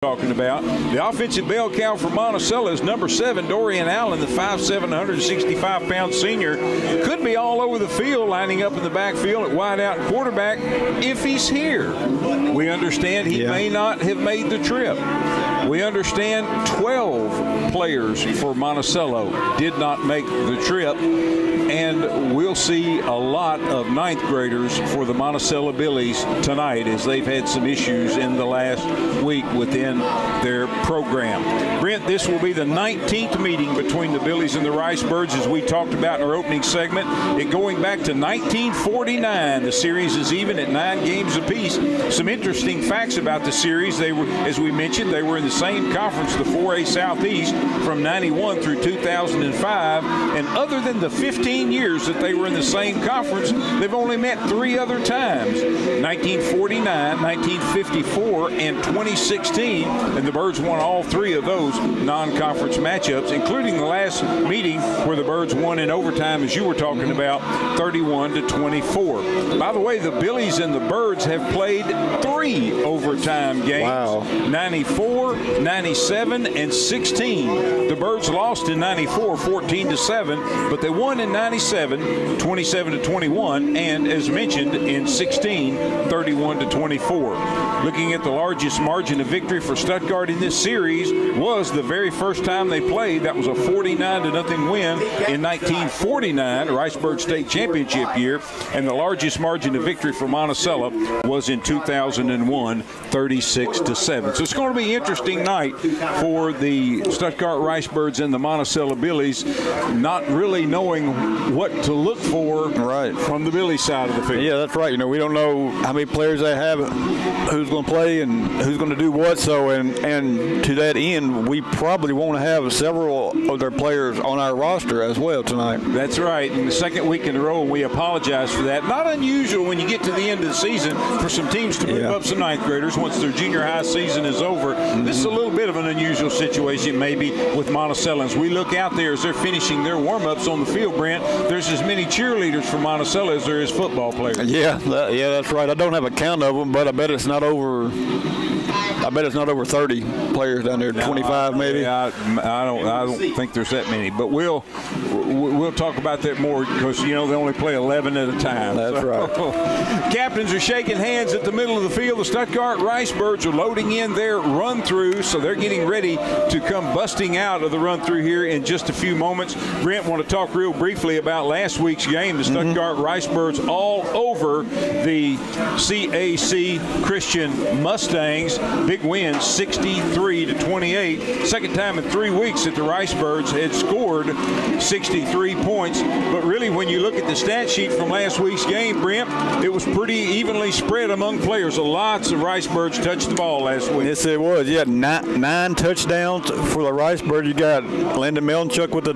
talking about. The offensive bell cow for Monticello is number 7, Dorian Allen, the 5'7", 165-pound senior. Could be all over the field, lining up in the backfield at wideout and quarterback if he's here. We understand he may not have made the trip. We understand 12 players for Monticello did not make the trip. And we'll see a lot of ninth graders for the Monticello Billies tonight, as they've had some issues in the last week within their program. Brent, this will be the 19th meeting between the Billies and the Ricebirds, as we talked about in our opening segment. It going back to 1949. The series is even at 9 games apiece. Some interesting facts about the series. They were, as we mentioned, they were in the same conference, the 4A Southeast, from 91 through 2005. And other than the 15 years that they were in the same conference, they've only met 3 other times: 1949, 1954, and 2016. And the Birds won all 3 of those non-conference matchups, including the last meeting where the Birds won in overtime, as you were talking about, 31-24. By the way, the Billies and the Birds have played 3 overtime games. Wow. 94, 97, and 16. The Birds lost in 94, 14-7, but they won in 97, 27-21, and as mentioned in 16, 31-24. Looking at the largest margin of victory for Stuttgart in this series was the very first time they played. That was a 49-0 win in 1949, Ricebird State Championship year, and the largest margin of victory for Monticello was in 2001, 36-7. So it's going to be an interesting night for the Stuttgart Ricebirds and the Monticello Billies, not really knowing what to look for from the Billy side of the field. Yeah, that's right. You know, we don't know how many players they have, who's going to play and who's going to do what. So, and to that end, we probably want to have several of their players on our roster as well tonight. That's right. And the second week in a row, we apologize for that. Not unusual when you get to the end of the season for some teams to move up some ninth graders once their junior high season is over. This is a little bit of an unusual situation maybe with Monticello. As we look out there as they're finishing their warm-ups on the field, Brent, there's as many cheerleaders for Monticello as there is football players. Yeah, that's right. I don't have a count of them, but I bet it's not over 30 players down there. 25 maybe. I don't think there's that many, but we'll talk about that more because they only play 11 at a time. That's right. Captains are shaking hands at the middle of the field. The Stuttgart Ricebirds are loading in their run-through, so they're getting ready to come busting out of the run-through here in just a few moments. Brent, want to talk real briefly about last week's game. The Stuttgart Ricebirds all over the CAC Christian Mustangs. Big win, 63-28. Second time in 3 weeks that the Ricebirds had scored 63 points. But really, when you look at the stat sheet from last week's game, Brent, it was pretty evenly spread among players. Lots of Ricebirds touched the ball last week. Yes, it was. Yeah, nine touchdowns for the Ricebirds. You got Landon Melnchuk with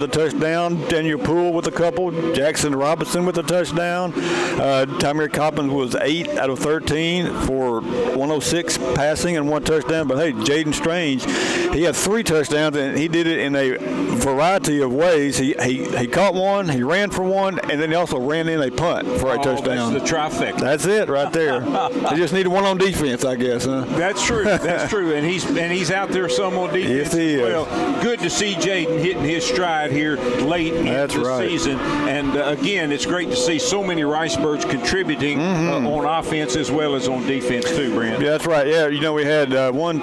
a touchdown, Daniel Poole with a couple, Jackson Robinson with a touchdown. Tamir Coppins was 8 out of 13 for 106 passing and 1 touchdown. But hey, Jaden Strange, he had 3 touchdowns, and he did it in a variety of ways. He caught one, he ran for one, and then he also ran in a punt for a touchdown. That's the trifecta. That's it right there. They just needed one on defense, I guess. Huh? That's true. That's true. And he's out there some on defense as well. Good to see Jaden hitting his stride here late in the season. And again, it's great to see so many Ricebirds contributing on offense as well as on defense too, Brent. Yeah, that's right. Yeah, we had 7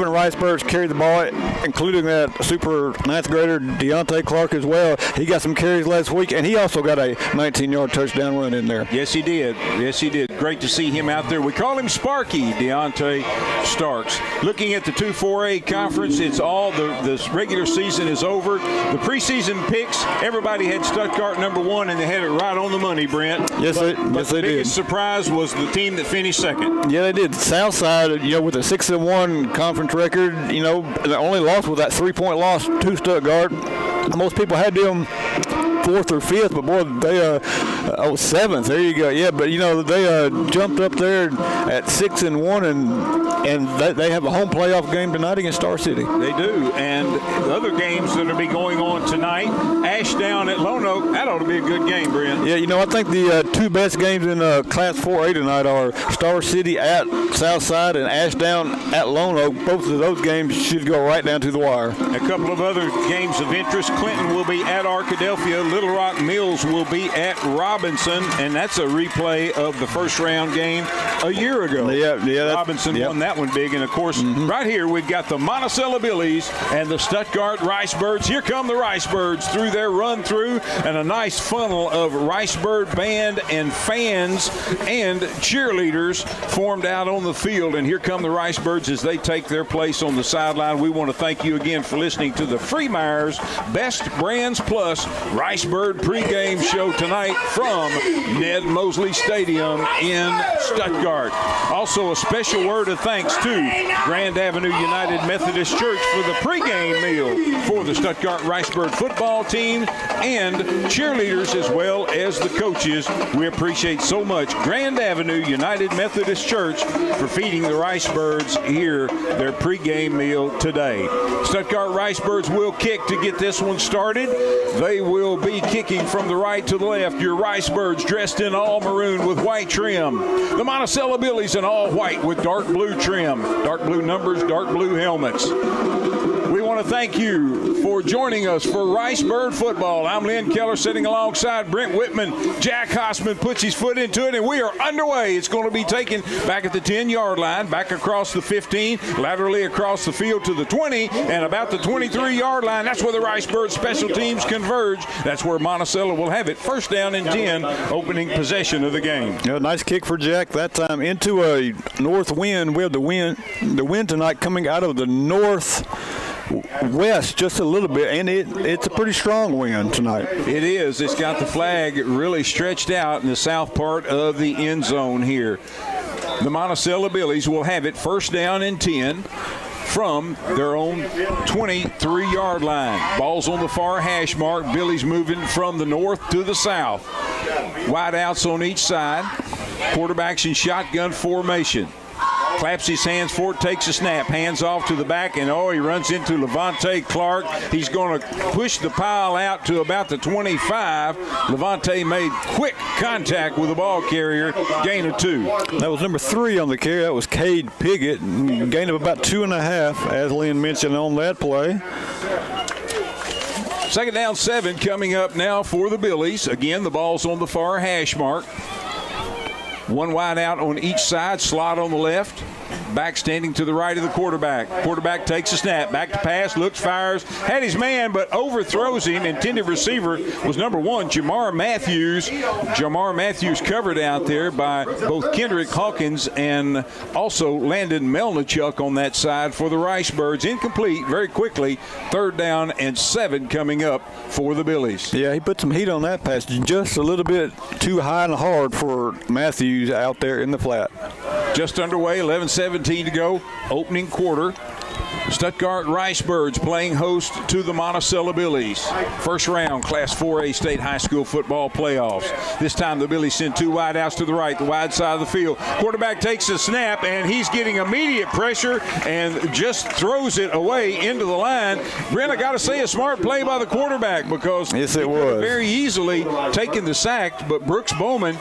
Ricebirds carried the ball, including that super ninth grader Deontay Clark as well. He got some carries last week, and he also got a 19-yard touchdown run in there. Yes, he did. Great to see him out there. We call him Sparky, Deontay Starks. Looking at the 2-4A conference, it's all the regular season is over. The preseason picks, everybody had Stuttgart number 1, and they had it right on the money, Brent. Yes, they did. The biggest surprise was the team that finished second. Yeah, they did. Southside, with a 6-1 conference record, the only loss was that 3-point loss to Stuttgart. Most people had them 4th or 5th, but boy, 7th. There you go. Yeah, but they jumped up there at 6-1, and they have a home playoff game tonight against Star City. They do, and the other games that will be going on tonight, Ashdown at Lone Oak, that ought to be a good game, Brent. Yeah, I think the two best games in Class 4A tonight are Star City at Southside and Ashdown at Lone Oak. Both of those games should go right down to the wire. A couple of other games of interest. Clinton will be at Arkadelphia. Little Rock Mills will be at Robinson, and that's a replay of the first round game a year ago. Yeah, Robinson won that one big, and of course, right here we've got the Monticello Billies and the Stuttgart Ricebirds. Here come the Ricebirds through their run through, and a nice funnel of Ricebird band and fans and cheerleaders formed out on the field. And here come the Ricebirds as they take their place on the sideline. We want to thank you again for listening to the Freemeyer's Best Brands Plus Ricebird pregame show tonight from Ned Mosley Stadium in Stuttgart. Also, a special word of thanks to Grand Avenue United Methodist Church for the pregame meal for the Stuttgart Ricebird football team and cheerleaders as well as the coaches. We appreciate so much Grand Avenue United Methodist Church for feeding the Ricebirds here their pregame meal today. Stuttgart Ricebirds will kick to get this one started. They will be kicking from the right to the left. Your Ricebirds dressed in all maroon with white trim. The Monticello Billies in all white with dark blue trim, dark blue numbers, dark blue helmets. We want to thank you for joining us for Ricebird football. I'm Lynn Keller sitting alongside Brent Whitman. Jack Hossman puts his foot into it, and we are underway. It's going to be taken back at the 10-yard line, back across the 15, laterally across the field to the 20, and about the 23-yard line. That's where the Ricebird special teams converge. That's where Monticello will have it. First down and 10, opening possession of the game. Nice kick for Jack that time into a north wind. We have the wind tonight coming out of the northwest just a little bit, and it's a pretty strong wind tonight. It is. It's got the flag really stretched out in the south part of the end zone here. The Monticello Billies will have it first down and 10 from their own 23-yard line. Ball's on the far hash mark. Billies moving from the north to the south. Wide outs on each side. Quarterbacks in shotgun formation. Claps his hands forward, takes a snap, hands off to the back, and he runs into Levante Clark. He's going to push the pile out to about the 25. Levante made quick contact with the ball carrier, gain of 2. That was number 3 on the carry. That was Cade Piggott, gain of about 2.5, as Lynn mentioned on that play. Second down 7 coming up now for the Billies. Again, the ball's on the far hash mark. One wide out on each side, slot on the left. Back standing to the right of the quarterback. Quarterback takes a snap, back to pass, looks, fires, had his man, but overthrows him. Intended receiver was number 1, Jamar Matthews. Jamar Matthews covered out there by both Kendrick Hawkins and also Landon Melnichuk on that side for the Ricebirds. Incomplete very quickly. Third down and 7 coming up for the Billies. Yeah, he put some heat on that pass. Just a little bit too high and hard for Matthews out there in the flat. Just underway, 11-17 to go, opening quarter. Stuttgart Ricebirds playing host to the Monticello Billies. First round Class 4A State High School football playoffs. This time the Billies send 2 wide outs to the right, the wide side of the field. Quarterback takes a snap, and he's getting immediate pressure and just throws it away into the line. Brent, I got to say, a smart play by the quarterback, because yes, it was very easily taken the sack, but Brooks Bowman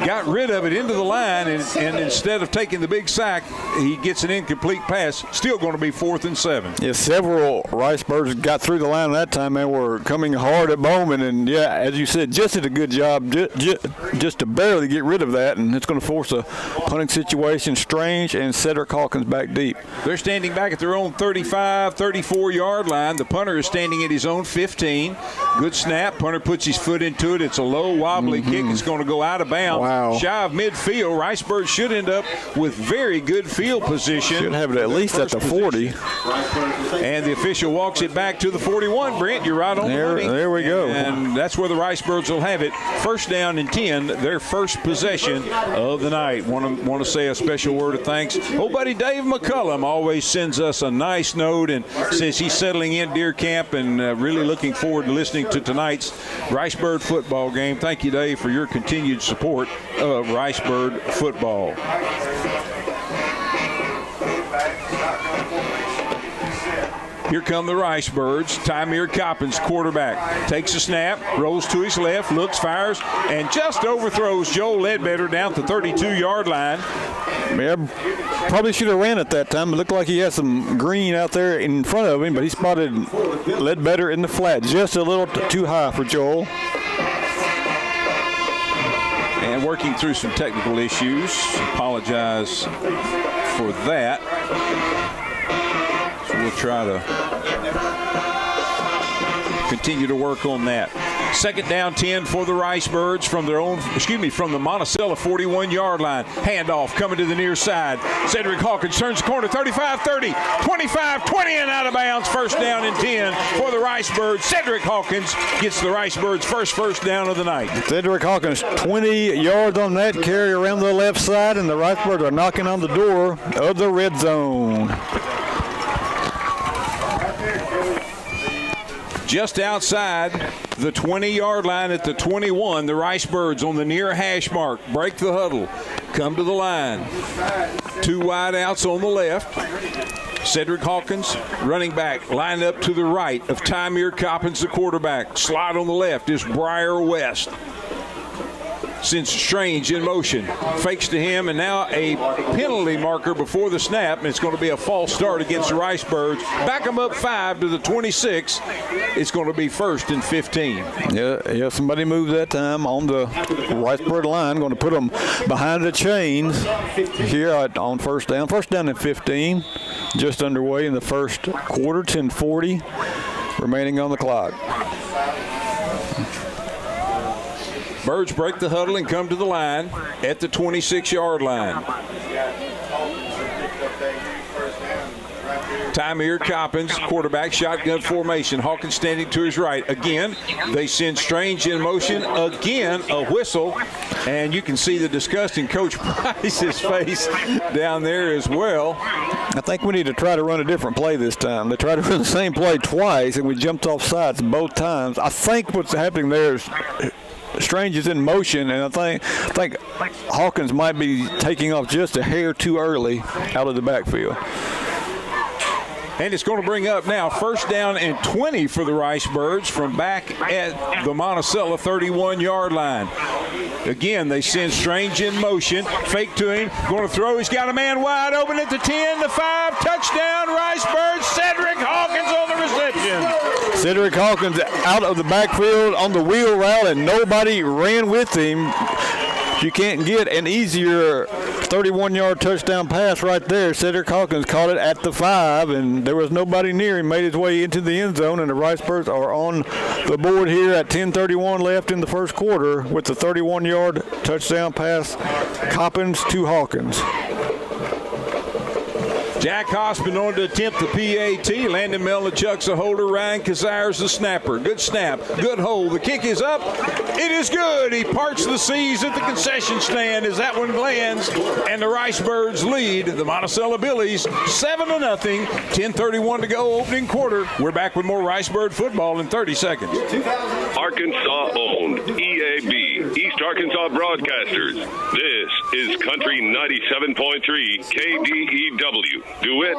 got rid of it into the line, and instead of taking the big sack, he gets an incomplete pass. Still going to be 4th and 7. Yeah, several Ricebirds got through the line that time and were coming hard at Bowman, and yeah, as you said, just did a good job just to barely get rid of that, and it's going to force a punting situation. Strange and Cedric Hawkins back deep. They're standing back at their own 35, 34-yard line. The punter is standing at his own 15. Good snap. Punter puts his foot into it. It's a low, wobbly kick. It's going to go out of bounds. Wow. Shy of midfield. Ricebirds should end up with very good field position. Should have it at least at the 40. And the official walks it back to the 41. Brent, you're right on the money. There we go. And that's where the Ricebirds will have it. First down and 10, their first possession of the night. Want to say a special word of thanks. Old buddy Dave McCullum always sends us a nice note and says he's settling in deer camp and really looking forward to listening to tonight's Ricebird football game. Thank you, Dave, for your continued support of Ricebird football. Here come the Ricebirds. Tymere Coppins, quarterback, takes a snap, rolls to his left, looks, fires, and just overthrows Joel Ledbetter down to the 32-yard line. Yeah, probably should have ran it that time. It looked like he had some green out there in front of him, but he spotted Ledbetter in the flat, just a little too high for Joel. And working through some technical issues. Apologize for that. So we'll try to continue to work on that. Second down 10 for the Ricebirds from from the Monticello 41-yard line. Handoff coming to the near side. Cedric Hawkins turns the corner, 35-30, 25-20 and out of bounds. First down and 10 for the Ricebirds. Cedric Hawkins gets the Ricebirds' first down of the night. Cedric Hawkins, 20 yards on that carry around the left side, and the Ricebirds are knocking on the door of the red zone. Just outside the 20-yard line at the 21, the Ricebirds on the near hash mark break the huddle, come to the line. Two wide outs on the left. Cedric Hawkins, running back, lined up to the right of Tymere Coppins, the quarterback. Slot on the left is Briar West. Sends Strange in motion, fakes to him, and now a penalty marker before the snap, and it's going to be a false start against the Ricebirds. Back them up 5 to the 26. It's going to be 1st and 15. Yeah, somebody moved that time on the Ricebird line. Going to put them behind the chains here on first down. First down and 15, just underway in the first quarter, 10:40 remaining on the clock. Birds break the huddle and come to the line at the 26-yard line. Tymere Coppins, quarterback, shotgun formation. Hawkins standing to his right. Again, they send Strange in motion. Again, a whistle. And you can see the disgust in Coach Price's face down there as well. I think we need to try to run a different play this time. They tried to run the same play twice, and we jumped off sides both times. I think what's happening there is Strange is in motion, and I think Hawkins might be taking off just a hair too early out of the backfield. And it's going to bring up now first down and 20 for the Ricebirds from back at the Monticello 31-yard line. Again, they send Strange in motion. Fake to him. Going to throw. He's got a man wide open at the 10, the 5. Touchdown, Ricebirds. Cedric Hawkins on the reception. Cedric Hawkins out of the backfield on the wheel route, and nobody ran with him. You can't get an easier 31-yard touchdown pass right there. Cedric Hawkins caught it at the 5, and there was nobody near him. Made his way into the end zone, and the Ricebirds are on the board here at 10:31 left in the first quarter with the 31-yard touchdown pass, Coppins to Hawkins. Jack Hospin on to attempt the PAT. Landon Melnichuk's a holder. Ryan Kazire's the snapper. Good snap. Good hold. The kick is up. It is good. He parts the seas at the concession stand as that one lands. And the Ricebirds lead the Monticello Billies 7-0. 10:31 to go, opening quarter. We're back with more Ricebird football in 30 seconds. Arkansas-owned EAB, East Arkansas Broadcasters. This is Country 97.3 KDEW. DeWitt,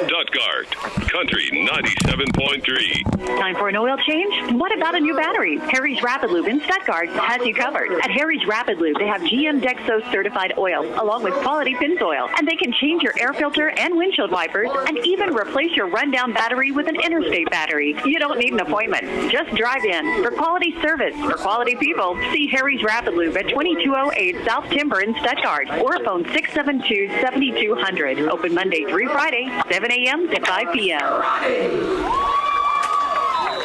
Stuttgart, Country 97.3. Time for an oil change? What about a new battery? Harry's Rapid Lube in Stuttgart has you covered. At Harry's Rapid Lube, they have GM Dexos certified oil, along with quality Pennzoil. And they can change your air filter and windshield wipers, and even replace your rundown battery with an interstate battery. You don't need an appointment. Just drive in. For quality service, for quality people, see Harry's Rapid Lube at 2208 South Timber in Stuttgart, or phone 672-7200. Open Monday through Friday, 7 a.m. to 5 p.m.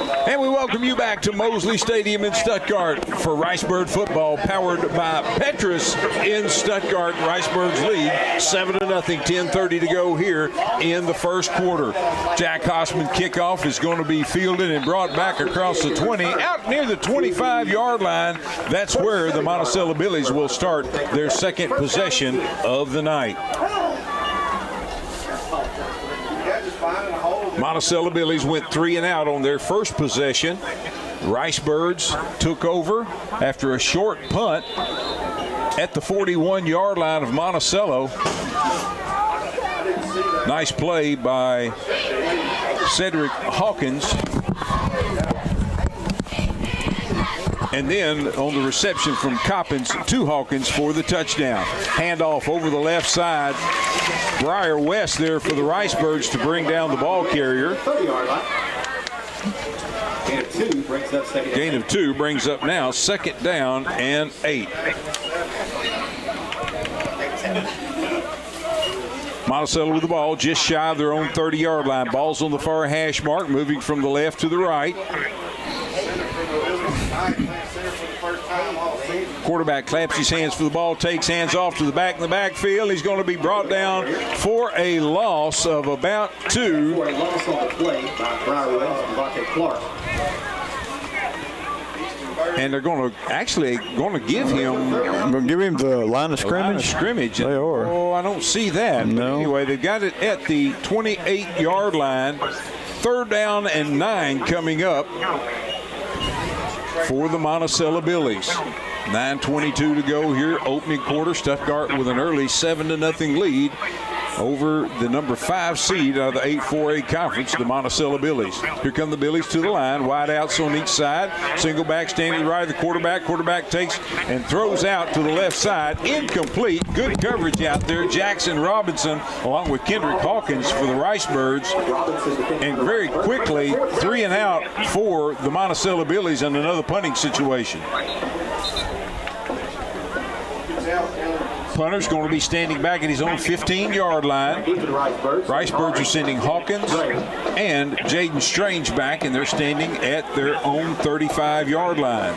And we welcome you back to Mosley Stadium in Stuttgart for Ricebird football, powered by Petrus in Stuttgart. Ricebirds lead 7-0, 10:30 to go here in the first quarter. Jack Hossman kickoff is going to be fielded and brought back across the 20, out near the 25-yard line. That's where the Monticello Billies will start their second possession of the night. Monticello Billies went 3 and out on their first possession. Ricebirds took over after a short punt at the 41-yard line of Monticello. Nice play by Cedric Hawkins. And then on the reception from Coppins to Hawkins for the touchdown. Handoff over the left side. Briar West there for the Ricebirds to bring down the ball carrier. Gain of 2 brings up now 2nd down and 8. Monticello with the ball just shy of their own 30-yard line. Ball's on the far hash mark, moving from the left to the right. Quarterback claps his hands for the ball, takes hands off to the back in the backfield. He's going to be brought down for a loss of about 2. And they're going to give him the line of scrimmage. They are. Oh, I don't see that. No. But anyway, they've got it at the 28-yard line. 3rd down and 9 coming up for the Monticello Billies. 9:22 to go here, opening quarter. Stuttgart with an early 7-0 lead over the number 5 seed out of the 8-4A conference, the Monticello Billies. Here come the Billies to the line, wide outs on each side. Single back standing to the right of the quarterback. Quarterback takes and throws out to the left side. Incomplete. Good coverage out there. Jackson Robinson along with Kendrick Hawkins for the Ricebirds. And very quickly, 3 and out for the Monticello Billies in another punting situation. Punter's going to be standing back at his own 15-yard line. Ricebirds are sending Hawkins and Jaden Strange back, and they're standing at their own 35-yard line.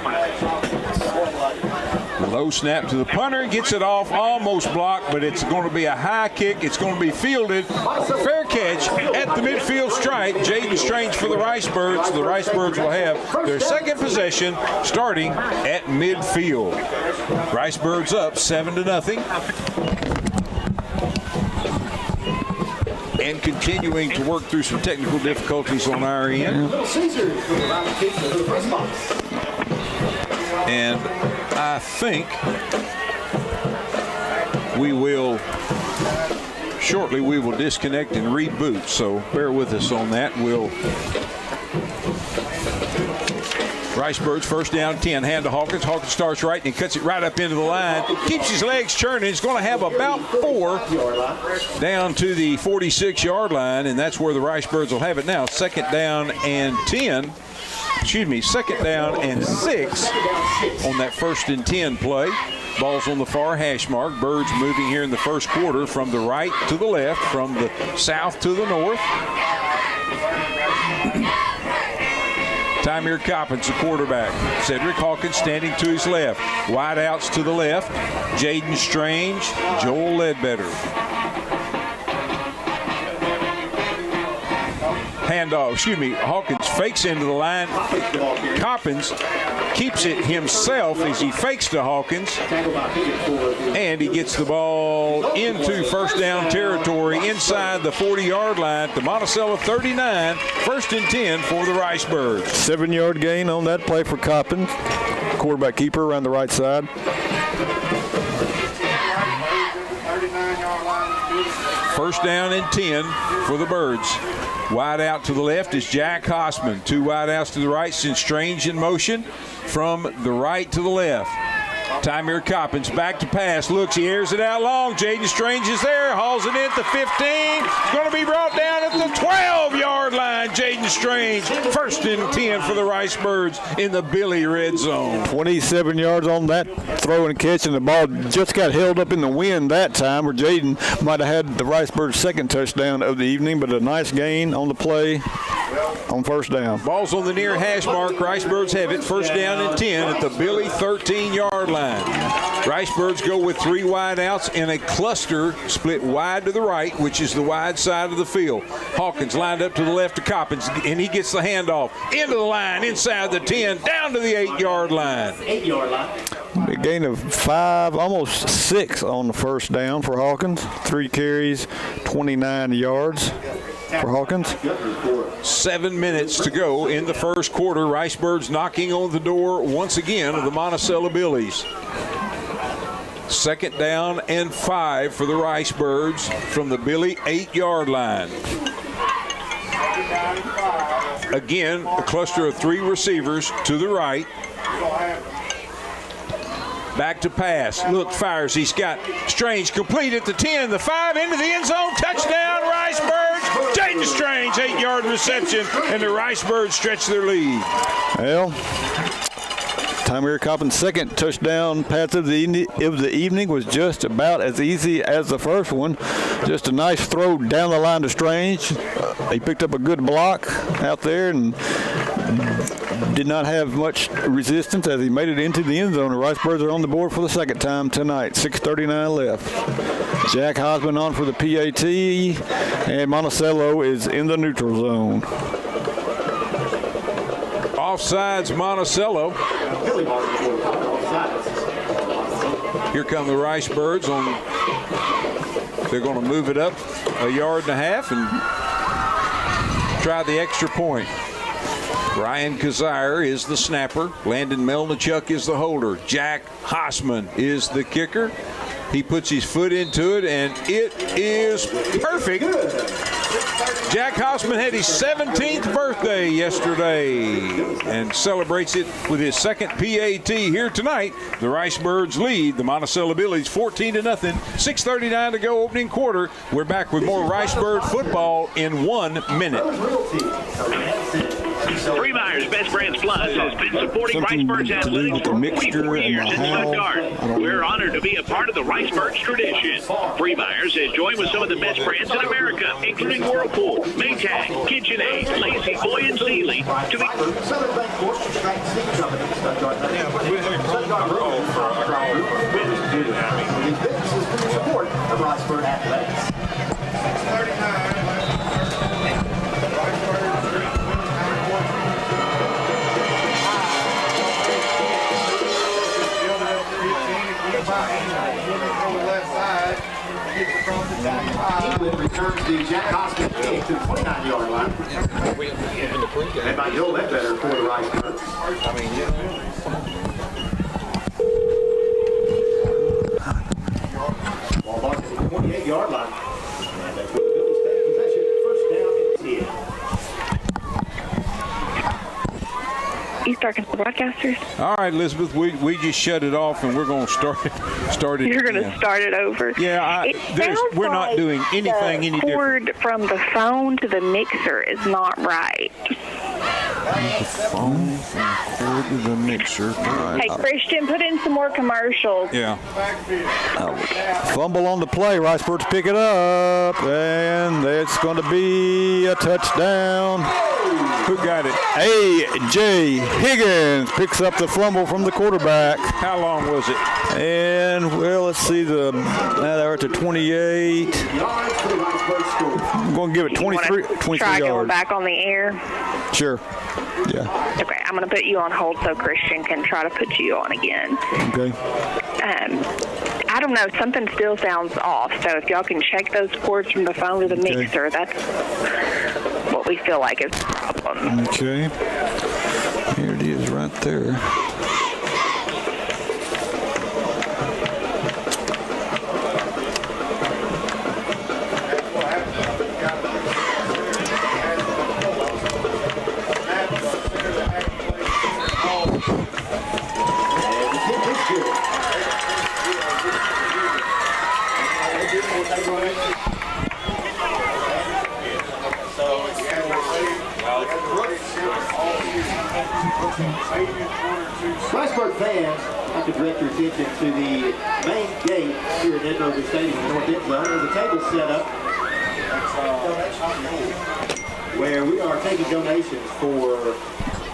Low snap to the punter, gets it off, almost blocked, but it's going to be a high kick. It's going to be fielded. Fair catch at the midfield stripe. Jaden Strange for the Ricebirds. The Ricebirds will have their second possession starting at midfield. Ricebirds up 7-0. And continuing to work through some technical difficulties on our end. And I think we will disconnect and reboot, so bear with us on that. Ricebirds 1st down 10, hand to Hawkins. Hawkins starts right and cuts it right up into the line. Keeps his legs churning. He's going to have about 4 down to the 46-yard line, and that's where the Ricebirds will have it now. 2nd down and 10. 2nd down and 6 on that 1st and 10 play. Ball's on the far hash mark. Birds moving here in the first quarter from the right to the left, from the south to the north. Tymer Coppins, the quarterback. Cedric Hawkins standing to his left. Wide outs to the left. Jaden Strange, Joel Ledbetter. Handoff, Hawkins fakes into the line. Coppins keeps it himself as he fakes to Hawkins. And he gets the ball into 1st down territory inside the 40-yard line to Monticello 39. 1st and 10 for the Ricebirds. 7-yard gain on that play for Coppins. Quarterback keeper around the right side. 1st down and 10 for the Birds. Wide out to the left is Jack Hossman. 2 wide outs to the right, sends Strange in motion from the right to the left. Tymer Coppins back to pass, looks, he airs it out long. Jaden Strange is there, hauls it in at the 15. It's going to be brought down at the 12-yard line. Jaden Strange, 1st and 10 for the Ricebirds in the Billy red zone. 27 yards on that throw and catch, and the ball just got held up in the wind that time, where Jaden might have had the Ricebirds' second touchdown of the evening, but a nice gain on the play on first down. Ball's on the near hash mark. Ricebirds have it. First down and 10 at the Billy 13-yard line. Ricebirds go with 3 wide outs in a cluster split wide to the right, which is the wide side of the field. Hawkins lined up to the left of Coppins, and he gets the handoff into the line, inside the 10, down to the 8-yard line. 8-yard line. A gain of 5, almost 6 on the first down for Hawkins. 3 carries, 29 yards for Hawkins. 7 minutes to go in the first quarter. Ricebirds knocking on the door once again of the Monticello Billies. Second down and 5 for the Ricebirds from the Billy 8-yard line. Again, a cluster of 3 receivers to the right. Back to pass. Look, fires. He's got Strange complete at the 10, the 5, into the end zone. Touchdown, Ricebirds. Jaden Strange, 8-yard reception, and the Ricebirds stretch their lead. Well, Tamir Coppin's second touchdown pass of the evening was just about as easy as the first one. Just a nice throw down the line to Strange. He picked up a good block out there and did not have much resistance as he made it into the end zone. The Ricebirds are on the board for the second time tonight. 6:39 left. Jack Hosman on for the PAT, and Monticello is in the neutral zone. Offsides, Monticello. Here come the Ricebirds. They're going to move it up a yard and a half and try the extra point. Ryan Kazire is the snapper. Landon Melnichuk is the holder. Jack Hosman is the kicker. He puts his foot into it, and it is perfect. Jack Hosman had his 17th birthday yesterday and celebrates it with his second PAT here tonight. The Ricebirds lead the Monticello Billies 14-0. 6:39 to go, opening quarter. We're back with more Ricebird football in 1 minute. Freemeyer's Best Friends Plus has been supporting Ricebirds athletics for 44 years in Stuttgart. We're honored to be a part of the Ricebirds tradition. Freemeyer's has joined with some of the best brands in America, including Whirlpool, Maytag, KitchenAid, Lazy Boy, and Sealy. To be Southern Bank Fortune Bank Seed Company in Stuttgart. These businesses support the Ricebird athletics. 6:39. England returns the Jack Hoskin kick to the 29-yard line. That might go that better for the Ricebirds. Ball marked at the 28-yard line. And that's where the Billies take possession. First down and 10. East Arkansas Broadcasters. All right, Elizabeth, we just shut it off, and we're going to start it. You're going to start it over. Yeah, we're not doing anything any different. The cord from the phone to the mixer is not right. The phone from the cord to the mixer. Hey, Christian, put in some more commercials. Yeah. Fumble on the play. Ricebirds pick it up, and it's going to be a touchdown. Who got it? A.J. Higgins picks up the fumble from the quarterback. How long was it? And, well, let's see. Now they're at the 28. I'm going to give it 23 Try yards. going back on the air. Sure. Yeah. Okay, I'm going to put you on hold so Christian can try to put you on again. Okay. I don't know. Something still sounds off. So if y'all can check those cords from the phone to the mixer, that's what we feel like is the problem. Okay. Here it is right there. Ricebird fans, I'd like to direct your attention to the main gate here at Edinburgh Stadium in North End Zone. There's a table set up. where we are taking donations for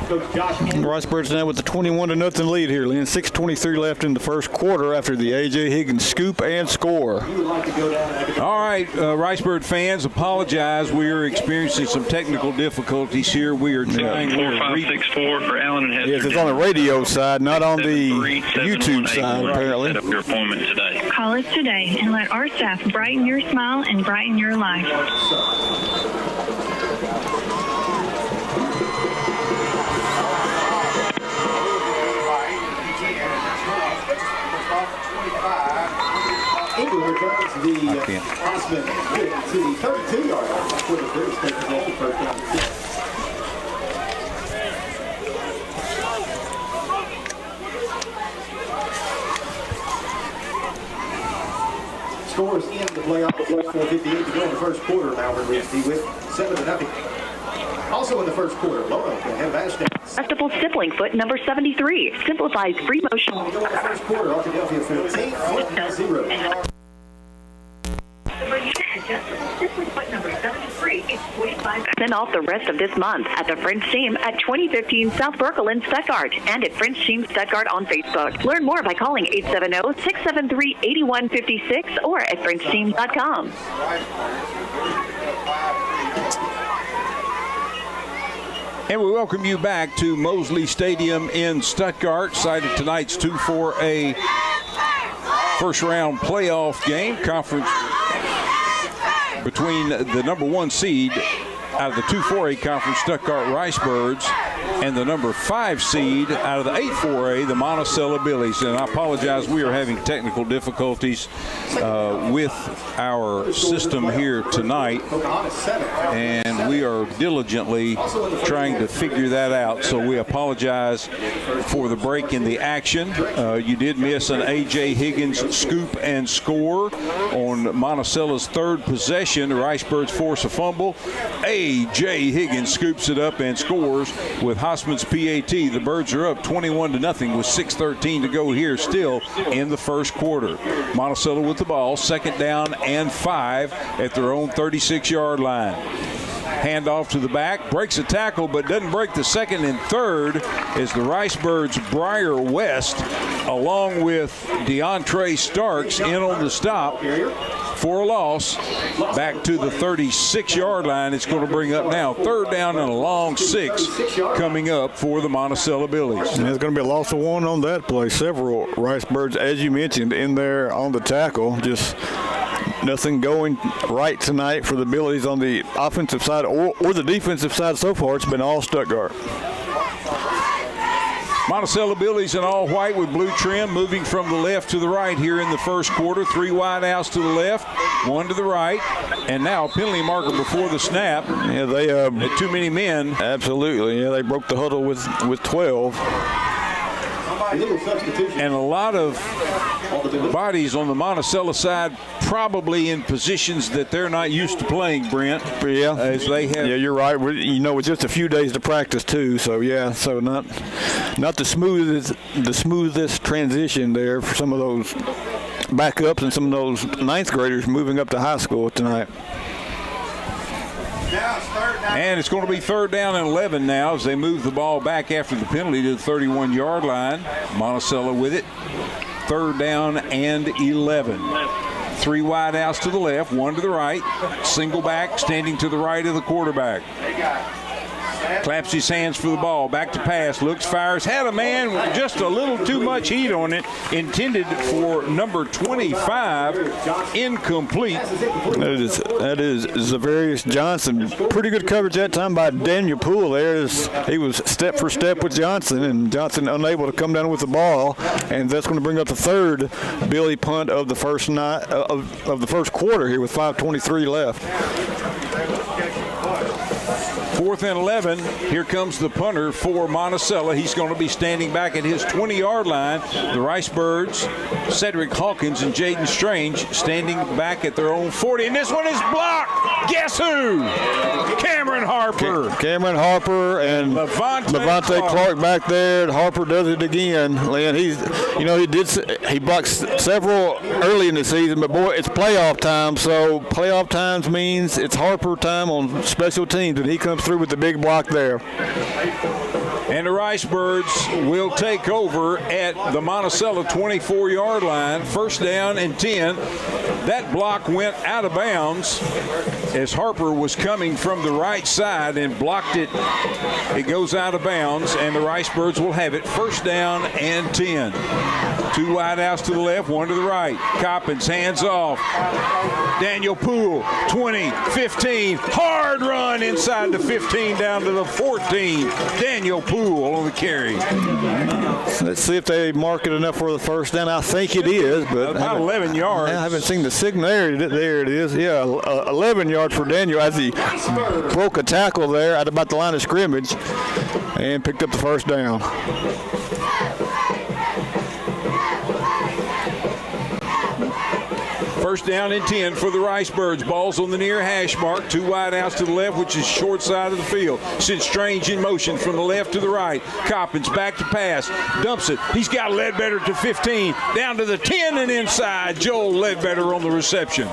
Coach Josh. Ricebirds now with the 21-0 lead here, Lynn. 6:23 left in the first quarter after the A.J. Higgins scoop and score. All right, Ricebird fans, apologize. We are experiencing some technical difficulties here. We are trying to 4564 for Allen and Hester. Yes, it's on the radio side, not on the YouTube side, apparently. Set up your appointment today. Call us today and let our staff brighten your smile and brighten your life. England returns the Osman to the 32-yard line for the British take control first down and 6. Scores in the playoff, 4:58 to go in the first quarter. Malvern leads with 7-0. Also in the first quarter, Lono can have Ashton. Adjustable stippling foot number 73 simplifies free motion. In the first quarter, Philadelphia 15, 0. Send off the rest of this month at the French Team at 2015 South Burkle in Stuttgart and at French Team Stuttgart on Facebook. Learn more by calling 870-673-8156 or at FrenchTeam.com. And we welcome you back to Mosley Stadium in Stuttgart, site of tonight's 2-4A first-round playoff game, conference between the number 1 seed out of the 2-4A conference, Stuttgart Ricebirds, and the number 5 seed out of the 8-4A, the Monticello Billies. And I apologize, we are having technical difficulties with our system here tonight, and we are diligently trying to figure that out. So we apologize for the break in the action. You did miss an A.J. Higgins scoop and score on Monticello's third possession. The Ricebirds force a fumble. A.J. Higgins scoops it up and scores with Hossman's PAT. The Birds are up 21-0 with 6:13 to go here still in the first quarter. Monticello with the ball, second down and 5 at their own 36-yard line. Handoff to the back, breaks a tackle but doesn't break the second and third as the Ricebirds Briar West along with DeAndre Starks in on the stop for a loss back to the 36-yard line. It's going to bring up now third down and a long 6 coming up for the Monticello Billies. And there's going to be a loss of 1 on that play. Several Ricebirds, as you mentioned, in there on the tackle. Just nothing going right tonight for the Billies on the offensive side or the defensive side so far. It's been all Stuttgart. Monticello Billies in all white with blue trim, moving from the left to the right here in the first quarter. 3 wide outs to the left, 1 to the right, and now a penalty marker before the snap. Yeah, they had too many men. Absolutely. Yeah, they broke the huddle with 12. And a lot of bodies on the Monticello side probably in positions that they're not used to playing, Brent. Yeah. As they have. Yeah, you're right. With just a few days to practice too. So yeah, so not the smoothest transition there for some of those backups and some of those ninth graders moving up to high school tonight. And it's going to be third down and 11 now as they move the ball back after the penalty to the 31-yard line. Monticello with it. Third down and 11. 3 wide outs to the left, 1 to the right. Single back standing to the right of the quarterback. Claps his hands for the ball. Back to pass. Looks, fires. Had a man with just a little too much heat on it. Intended for number 25. Incomplete. That is Zavarius Johnson. Pretty good coverage that time by Daniel Poole there. He was step for step with Johnson, and Johnson unable to come down with the ball. And that's going to bring up the third Billy punt of the first night of the first quarter here with 5:23 left. 4th and 11. Here comes the punter for Monticello. He's going to be standing back at his 20-yard line. The Ricebirds, Cedric Hawkins and Jaden Strange, standing back at their own 40. And this one is blocked. Guess who? Cameron Harper. Cameron Harper and Levante Clark back there. Harper does it again. Lynn, he blocked several early in the season, but boy, it's playoff time. So playoff times means it's Harper time on special teams, and he comes through with the big block there. And the Ricebirds will take over at the Monticello 24-yard line. 1st down and 10. That block went out of bounds as Harper was coming from the right side and blocked it. It goes out of bounds, and the Ricebirds will have it 1st down and 10. 2 wideouts to the left, 1 to the right. Coppins hands off. Daniel Poole, 20, 15. Hard run inside the 15 down to the 14. Daniel Poole on the carry. Let's see if they mark it enough for the 1st down. I think it is, but about 11 yards. I haven't seen the signal. There it is. Yeah, 11 yards for Daniel as he broke a tackle there at about the line of scrimmage and picked up the 1st down. First down and 10 for the Ricebirds. Ball's on the near hash mark. 2 wideouts to the left, which is short side of the field. Sends Strange in motion from the left to the right. Coppins back to pass. Dumps it. He's got Ledbetter to 15. Down to the 10 and inside. Joel Ledbetter on the reception.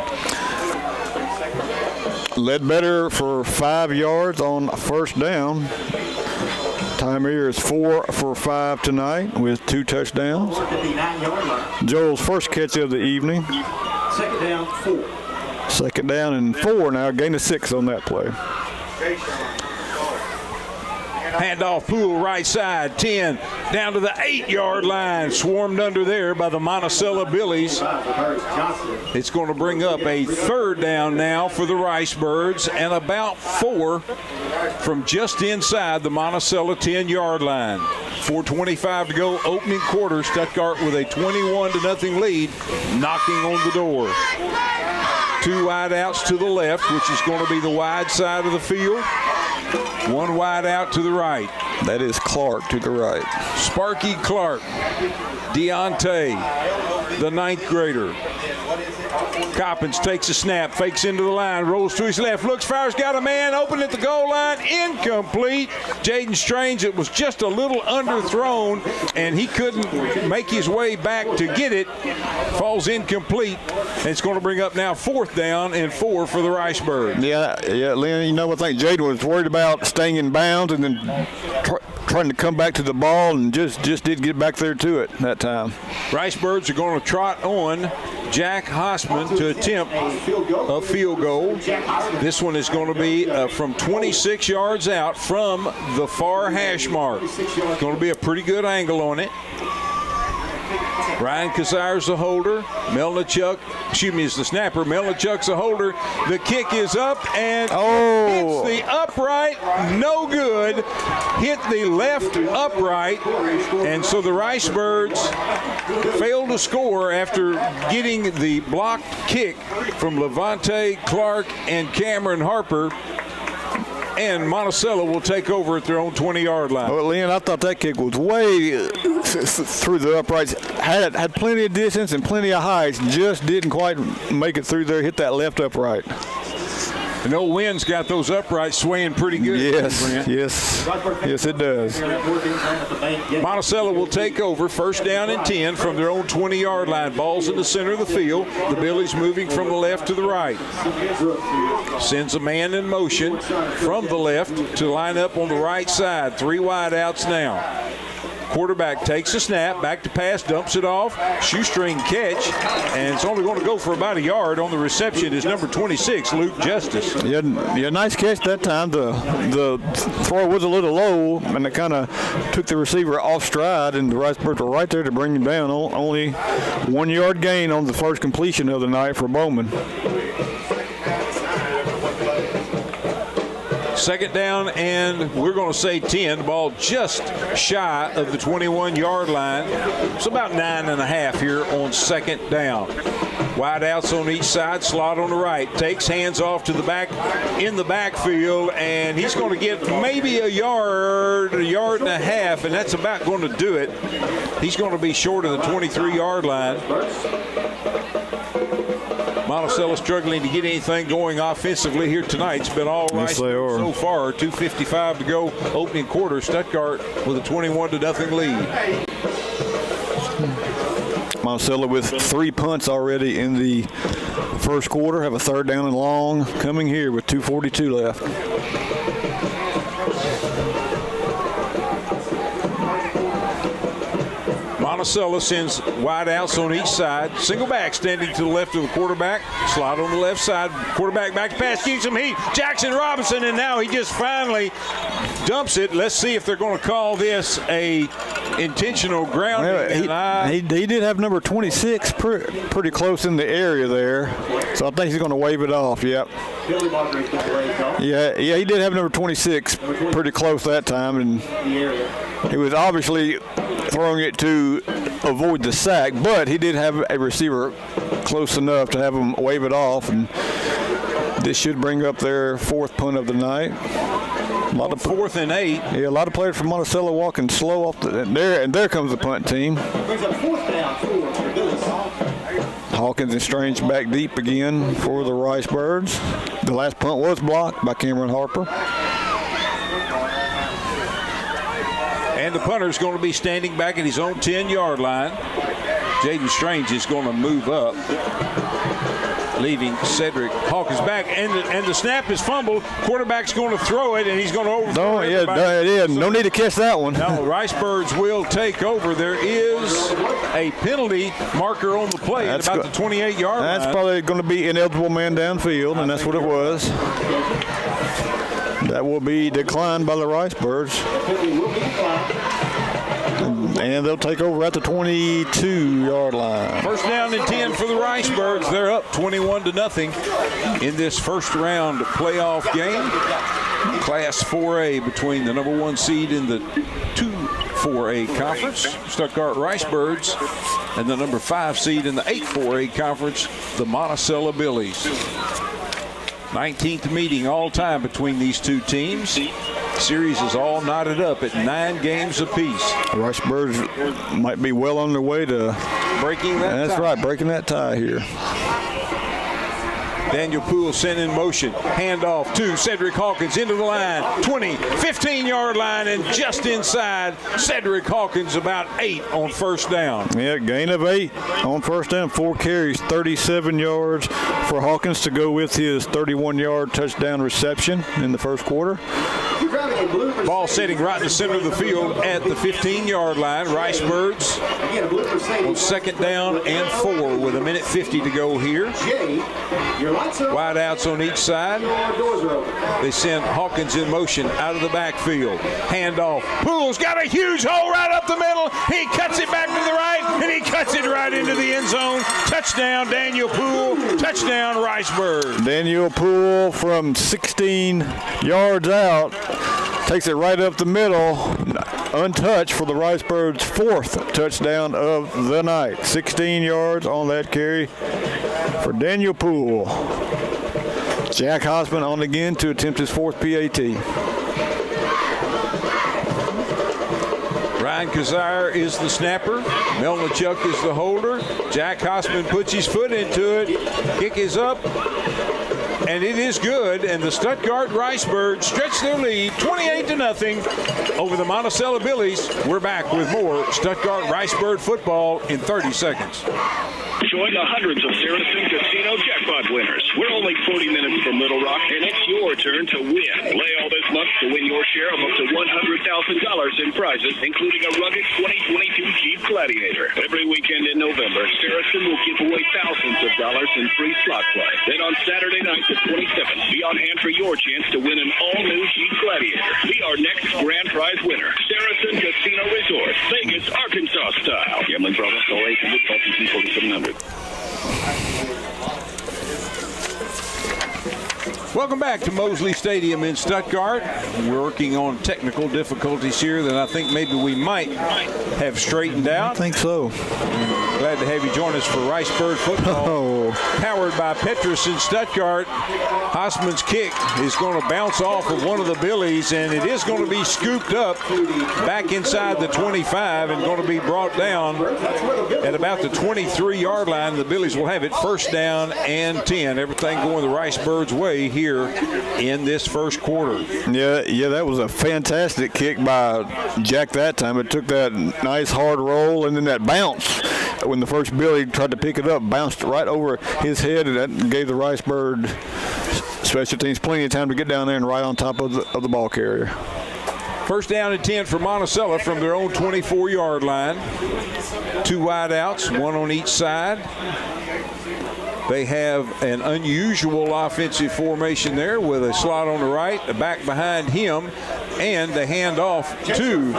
Ledbetter for 5 yards on 1st down. Time here is 4 for 5 tonight with 2 touchdowns. Joel's first catch of the evening. 2nd down, 4. 2nd down and 4 now. Gain of 6 on that play. Handoff, Poole, right side, 10, down to the 8-yard line. Swarmed under there by the Monticello Billies. It's going to bring up a 3rd down now for the Ricebirds, and about 4 from just inside the Monticello 10-yard line. 4:25 to go, opening quarter. Stuttgart with a 21-0 lead, knocking on the door. 2 wideouts to the left, which is going to be the wide side of the field. 1 wide out to the right. That is Clark to the right. Sparky Clark. Deontay, the 9th grader. Coppins takes a snap, fakes into the line, rolls to his left, looks, fires, got a man open at the goal line, incomplete. Jaden Strange, it was just a little underthrown, and he couldn't make his way back to get it. Falls incomplete, and it's going to bring up now 4th down and 4 for the Ricebirds. Yeah, Lynn, I think Jaden was worried about staying in bounds and then trying to come back to the ball, and just did get back there to it that time. Ricebirds are going to trot on Jack Hossman to attempt a field goal. This one is going to be from 26 yards out from the far hash mark. Going to be a pretty good angle on it. Ryan Kazire's the holder. Is the snapper. Melnichuk's the holder. The kick is up and hits the upright. No good. Hit the left upright. And so the Ricebirds failed to score after getting the blocked kick from Levante Clark and Cameron Harper. And Monticello will take over at their own 20-yard line. Well, Lynn, I thought that kick was way through the uprights. Had plenty of distance and plenty of heights. Just didn't quite make it through there. Hit that left upright. And old Wynn's got those uprights swaying pretty good. Yes, it does. Monticello will take over 1st down and 10 from their own 20-yard line. Ball's in the center of the field. The Billies moving from the left to the right. Sends a man in motion from the left to line up on the right side. 3 wide outs now. Quarterback takes a snap, back to pass, dumps it off, shoestring catch, and it's only going to go for about a yard. On the reception is number 26, Luke Justice. Yeah, nice catch that time. The throw was a little low, and it kind of took the receiver off stride, and the Ricebirds were right there to bring him down. Only 1 yard gain on the first completion of the night for Bowman. 2nd down, and we're going to say 10. The ball just shy of the 21-yard line. It's about 9.5 here on 2nd down. Wide outs on each side, slot on the right. Takes hands off to the back, in the backfield, and he's going to get maybe a yard and a half, and that's about going to do it. He's going to be short of the 23-yard line. Monticello struggling to get anything going offensively here tonight. It's been all right so far. 2:55 to go, opening quarter. Stuttgart with a 21-0 lead. Monticello with 3 punts already in the first quarter. Have a 3rd down and long coming here with 2:42 left. Monticello sends wide outs on each side. Single back standing to the left of the quarterback. Slot on the left side. Quarterback back to pass. Gives him heat. Jackson Robinson, and now he just finally dumps it. Let's see if they're going to call this a intentional grounding. Well, he did have number 26 pretty close in the area there, so I think he's going to wave it off. Yep. Yeah, he did have number 26 pretty close that time, and he was obviously throwing it to avoid the sack, but he did have a receiver close enough to have him wave it off, and this should bring up their 4th punt of the night. A lot of 4th and 8. Yeah, a lot of players from Monticello walking slow off and there comes the punt team. Hawkins and Strange back deep again for the Ricebirds. The last punt was blocked by Cameron Harper. And the punter's going to be standing back at his own 10-yard line. Jaden Strange is going to move up, leaving Cedric Hawkins back. And the snap is fumbled. Quarterback's going to throw it, and he's going to overthrow it. No need to catch that one. No, Ricebirds will take over. There is a penalty marker on the play at about the 28-yard line. That's probably going to be ineligible man downfield, and that's what it was. That will be declined by the Ricebirds. And they'll take over at the 22-yard line. 1st down and 10 for the Ricebirds. They're up 21-0 in this first round playoff game. Class 4A between the number 1 seed in the 2-4A conference, Stuttgart Ricebirds, and the number 5 seed in the 8-4A conference, the Monticello Billies. 19th meeting all time between these two teams. Series is all knotted up at 9 games apiece. Ricebirds might be well on their way to breaking that tie. That's right, breaking that tie here. Daniel Poole sent in motion. Handoff to Cedric Hawkins into the line. 20, 15-yard line, and just inside. Cedric Hawkins about 8 on 1st down. Yeah, gain of 8 on 1st down. 4 carries, 37 yards for Hawkins to go with his 31-yard touchdown reception in the first quarter. Ball sitting right in the center of the field at the 15-yard line. Ricebirds on 2nd down and 4 with 1:50 to go here. Wide outs on each side. They send Hawkins in motion out of the backfield. Handoff. Poole's got a huge hole right up the middle. He cuts it back to the right, and he cuts it right into the end zone. Touchdown, Daniel Poole. Touchdown, Ricebird. Daniel Poole from 16 yards out takes it right up the middle, untouched for the Ricebirds' 4th touchdown of the night. 16 yards on that carry for Daniel Poole. Jack Hosman on again to attempt his 4th PAT. Ryan Kazire is the snapper. Melnichuk is the holder. Jack Hosman puts his foot into it. Kick is up. And it is good, and the Stuttgart Ricebirds stretch their lead 28-0 over the Monticello Billies. We're back with more Stuttgart Ricebird football in 30 seconds. Join the hundreds of Saracen Casino jackpot winners. We're only 40 minutes from Little Rock, and it's your turn to win. Play all this month to win your share of up to $100,000 in prizes, including a rugged 2022 Jeep Gladiator. Every weekend in November, Saracen will give away thousands of dollars in free slot play. Then on Saturday night, the 27th, be on hand for your chance to win an all-new Jeep Gladiator. Be our next grand prize winner. Saracen Casino Resort, Vegas, Arkansas style. Gambling problem, call 800-4700. Welcome back to Mosley Stadium in Stuttgart. We're working on technical difficulties here that I think maybe we might have straightened out. I think so. Glad to have you join us for Ricebird football. Powered by Petrus in Stuttgart. Hosman's kick is going to bounce off of one of the Billies, and it is going to be scooped up back inside the 25 and going to be brought down at about the 23-yard line. The Billies will have it first down and 10. Everything going the Ricebirds' way here in this first quarter. Yeah, that was a fantastic kick by Jack that time. It took that nice hard roll and then that bounce. When the first Billy tried to pick it up, bounced right over his head, and that gave the Ricebird special teams plenty of time to get down there and right on top of the ball carrier. First down and 10 for Monticello from their own 24-yard line. 2 wideouts, 1 on each side. They have an unusual offensive formation there with a slot on the right, a back behind him, and the handoff to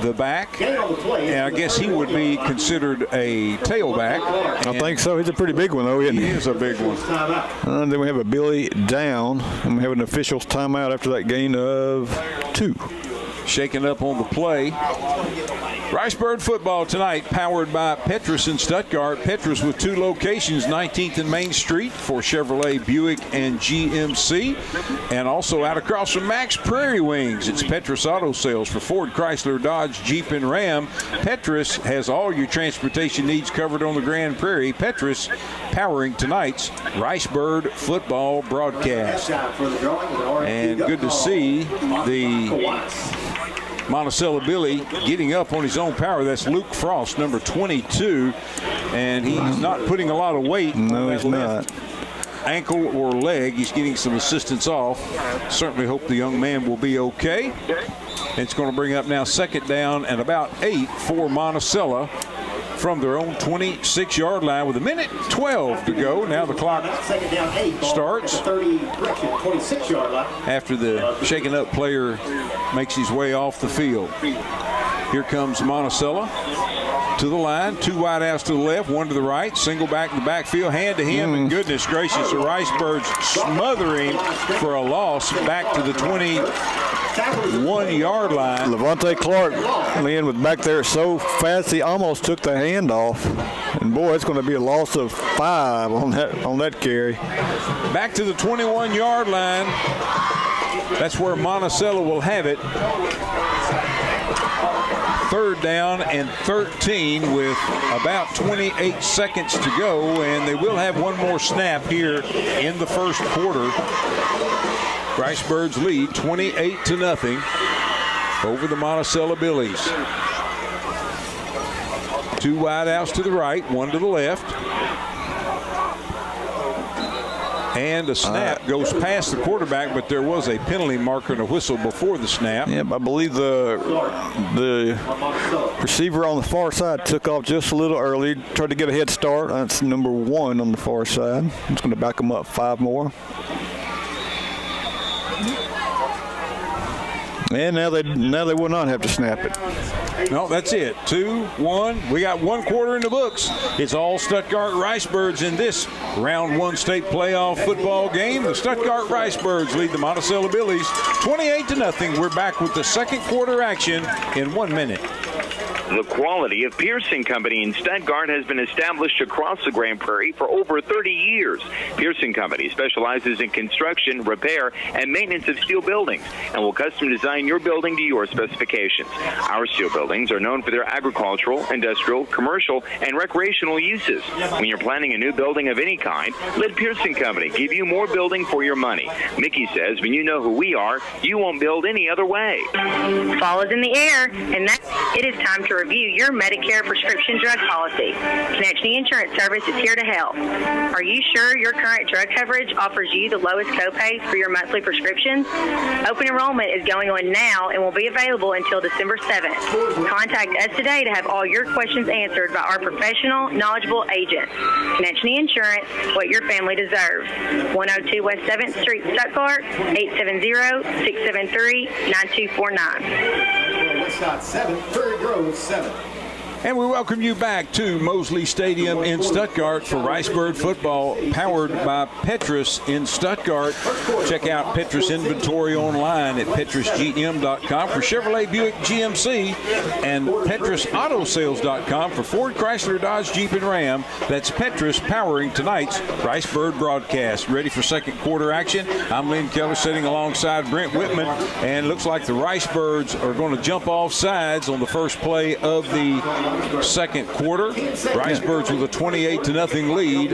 the back. And I guess he would be considered a tailback. I think so. He's a pretty big one, though, isn't he? He is a big one. Then we have a Billy down, and we have an official's timeout after that gain of 2. Shaking up on the play. Ricebird football tonight, powered by Petrus in Stuttgart. Petrus with 2 locations, 19th and Main Street for Chevrolet, Buick, and GMC. And also out across from Max Prairie Wings, it's Petrus Auto Sales for Ford, Chrysler, Dodge, Jeep, and Ram. Petrus has all your transportation needs covered on the Grand Prairie. Petrus powering tonight's Ricebird football broadcast. And good to see the Monticello Billy getting up on his own power. That's Luke Frost, number 22, and he's not putting a lot of weight. No, he's not. Ankle or leg. He's getting some assistance off. Certainly hope the young man will be okay. It's going to bring up now second down and about 8 for Monticello from their own 26-yard line with 1:12 to go. Now the clock starts after the shaken up player makes his way off the field. Here comes Monticello to the line. 2 wideouts to the left, 1 to the right. Single back in the backfield, hand to him, and goodness gracious, the Ricebirds smothering for a loss back to the 21-yard line. Levante Clark, Lynn, was back there so fast he almost took the hand off. And boy, it's going to be a loss of 5 on that carry. Back to the 21-yard line. That's where Monticello will have it. Third down and 13 with about 28 seconds to go, and they will have one more snap here in the first quarter. Ricebirds lead 28-0 over the Monticello Billies. 2 wideouts to the right, 1 to the left. And a snap goes past the quarterback, but there was a penalty marker and a whistle before the snap. Yep, I believe the receiver on the far side took off just a little early, tried to get a head start. That's number 1 on the far side. It's going to back them up 5 more. And now they will not have to snap it. No, that's it. 2-1. We got 1 quarter in the books. It's all Stuttgart Ricebirds in this round 1 state playoff football game. The Stuttgart Ricebirds lead the Monticello Billies 28-0. We're back with the second quarter action in 1 minute. The quality of Pearson Company in Stuttgart has been established across the Grand Prairie for over 30 years. Pearson Company specializes in construction, repair, and maintenance of steel buildings and will custom design your building to your specifications. Our steel buildings are known for their agricultural, industrial, commercial, and recreational uses. When you're planning a new building of any kind, let Pearson Company give you more building for your money. Mickey says when you know who we are, you won't build any other way. Fall is in the air, and it is time to review your Medicare prescription drug policy. Connection Insurance Service is here to help. Are you sure your current drug coverage offers you the lowest copay for your monthly prescriptions? Open enrollment is going on now and will be available until December 7th. Contact us today to have all your questions answered by our professional, knowledgeable agents. Connection Insurance, what your family deserves. 102 West 7th Street, Stuttgart, 870-673-9249. West side 7, Prairie Grove 7. And we welcome you back to Mosley Stadium in Stuttgart for Ricebird football, powered by Petrus in Stuttgart. Check out Petrus inventory online at petrusgm.com for Chevrolet Buick GMC and petrusautosales.com for Ford, Chrysler, Dodge, Jeep, and Ram. That's Petrus powering tonight's Ricebird broadcast. Ready for second quarter action? I'm Lynn Keller sitting alongside Brent Whitman, and it looks like the Ricebirds are going to jump off sides on the first play of the second quarter. Ricebirds with a 28-0 lead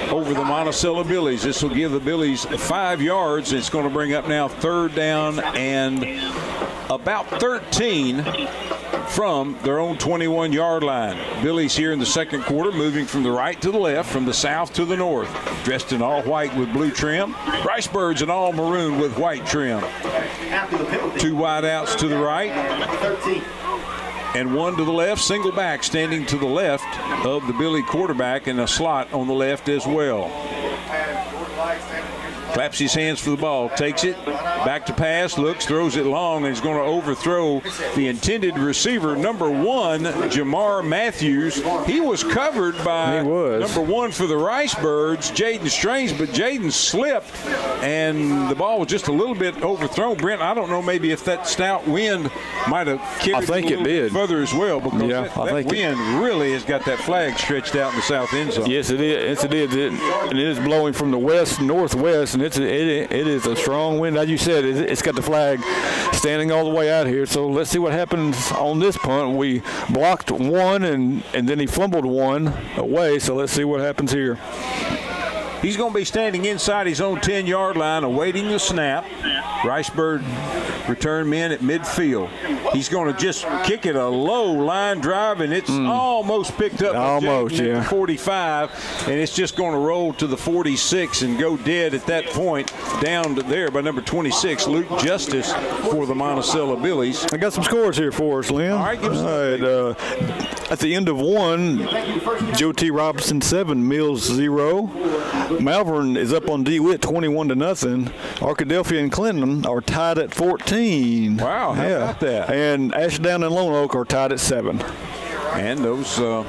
over the Monticello Billies. This will give the Billies 5 yards. It's going to bring up now third down and about 13 from their own 21-yard line. Billies here in the second quarter, moving from the right to the left, from the south to the north. Dressed in all white with blue trim. Ricebirds in all maroon with white trim. 2 wide outs to the right. 13. And 1 to the left, single back standing to the left of the Billy quarterback, and a slot on the left as well. Claps his hands for the ball, takes it, back to pass, looks, throws it long, and is going to overthrow the intended receiver, number 1, Jamar Matthews. He was covered by number 1 for the Ricebirds, Jaden Strange, but Jaden slipped, and the ball was just a little bit overthrown. Brent, I don't know maybe if that stout wind might have carried it a little bit further as well, because that wind really has got that flag stretched out in the south end zone. Yes, it is. It is blowing from the west, northwest, and it is a strong wind. As you said, it's got the flag standing all the way out here. So let's see what happens on this punt. We blocked one, and then he fumbled one away. So let's see what happens here. He's going to be standing inside his own 10-yard line, awaiting the snap. Ricebird return men at midfield. He's going to just kick it a low line drive, and it's almost picked up by the 45, and it's just going to roll to the 46 and go dead at that point, down to there by number 26, Luke Justice for the Monticello Billies. I got some scores here for us, Lynn. All right, give us at the end of 1, Joe T. Robinson 7, Mills 0. Malvern is up on DeWitt 21-0. Arkadelphia and Clinton are tied at 14. Wow, how about that? And Ashdown and Lone Oak are tied at 7. And those some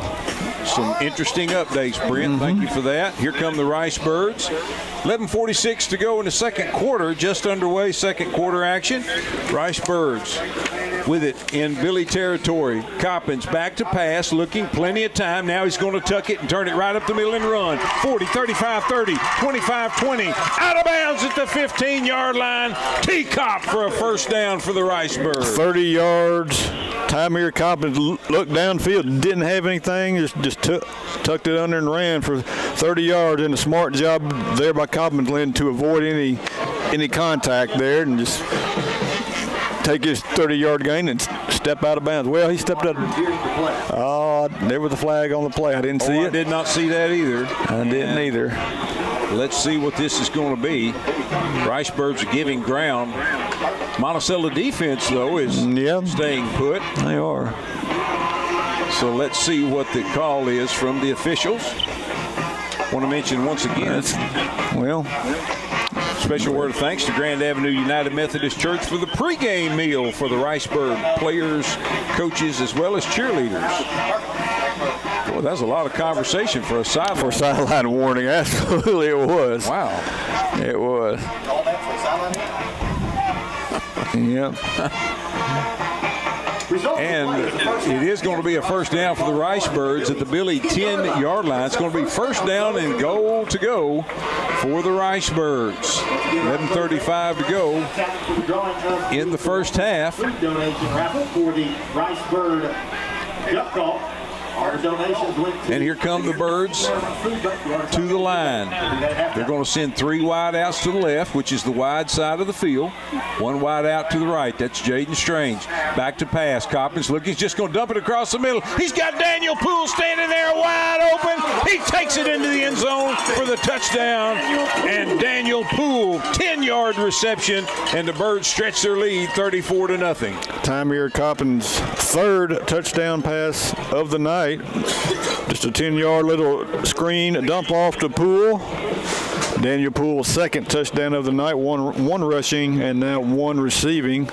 interesting updates, Brent. Thank you for that. Here come the Ricebirds. 11:46 to go in the second quarter. Just underway, second quarter action. Ricebirds with it in Billy territory. Coppins back to pass, looking plenty of time. Now he's going to tuck it and turn it right up the middle and run. 40, 35, 30, 25, 20. Out of bounds at the 15-yard line. T-Cop for a first down for the Ricebirds. 30 yards. Tymere Coppins looked downfield, didn't have anything, just tucked it under and ran for 30 yards. And a smart job there by Coppins, Lynn, to avoid any contact there and just take his 30-yard gain and step out of bounds. Well, he stepped out. There was a flag on the play. I didn't see it. I did not see that either. I didn't either. Let's see what this is going to be. Ricebirds are giving ground. Monticello defense, though, is staying put. They are. So let's see what the call is from the officials. Want to mention once again, special word of thanks to Grand Avenue United Methodist Church for the pregame meal for the Ricebird players, coaches, as well as cheerleaders. Boy, that's a lot of conversation for a sideline. For a sideline warning, absolutely it was. Wow. It was. Yep. And it is going to be a first down for the Ricebirds at the Billy 10-yard line. It's going to be first down and goal to go for the Ricebirds. 11:35 to go in the first half. And here come the Birds to the line. They're going to send 3 wide outs to the left, which is the wide side of the field. 1 wide out to the right. That's Jaden Strange. Back to pass. Coppins looking. He's just going to dump it across the middle. He's got Daniel Poole standing there wide open. He takes it into the end zone for the touchdown. And Daniel Poole, 10-yard reception, and the Birds stretch their lead 34-0. Tymere Coppins' 3rd touchdown pass of the night. Just a 10-yard little screen dump off to Poole. Daniel Poole's 2nd touchdown of the night, one rushing and now 1 receiving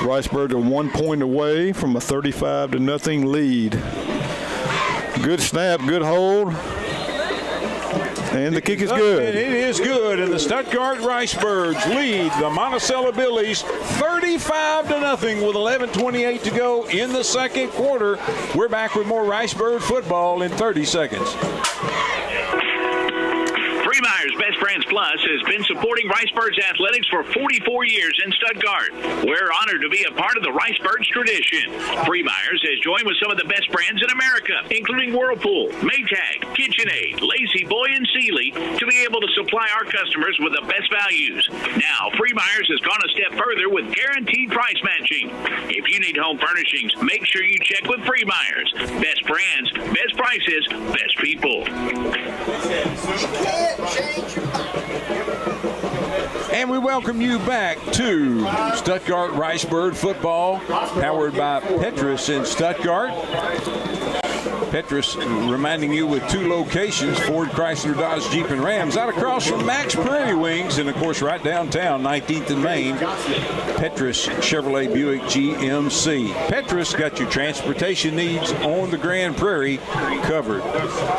Ricebirds are 1 point away from a 35-0 lead. Good snap, good hold. And the kick is good. And it is good, and the Stuttgart Ricebirds lead the Monticello Billies 35-0 with 11:28 to go in the second quarter. We're back with more Ricebird football in 30 seconds. Freemeyer's Best Friends Plus has been supporting Ricebirds athletics for 44 years in Stuttgart. We're honored to be a part of the Ricebirds tradition. Freemeyer's has joined with some of the best brands in America, including Whirlpool, Maytag, KitchenAid, Lazy Boy, and Sealy, to be able to supply our customers with the best values. Now, Freemeyer's has gone a step further with guaranteed price matching. If you need home furnishings, make sure you check with Freemeyer's. Best brands, best prices, best people. And we welcome you back to Stuttgart Ricebird football, powered by Petrus in Stuttgart. Petrus reminding you with 2 locations, Ford, Chrysler, Dodge, Jeep, and Rams, out across from Max Prairie Wings, and of course right downtown, 19th and Main, Petrus Chevrolet Buick GMC. Petrus got your transportation needs on the Grand Prairie covered.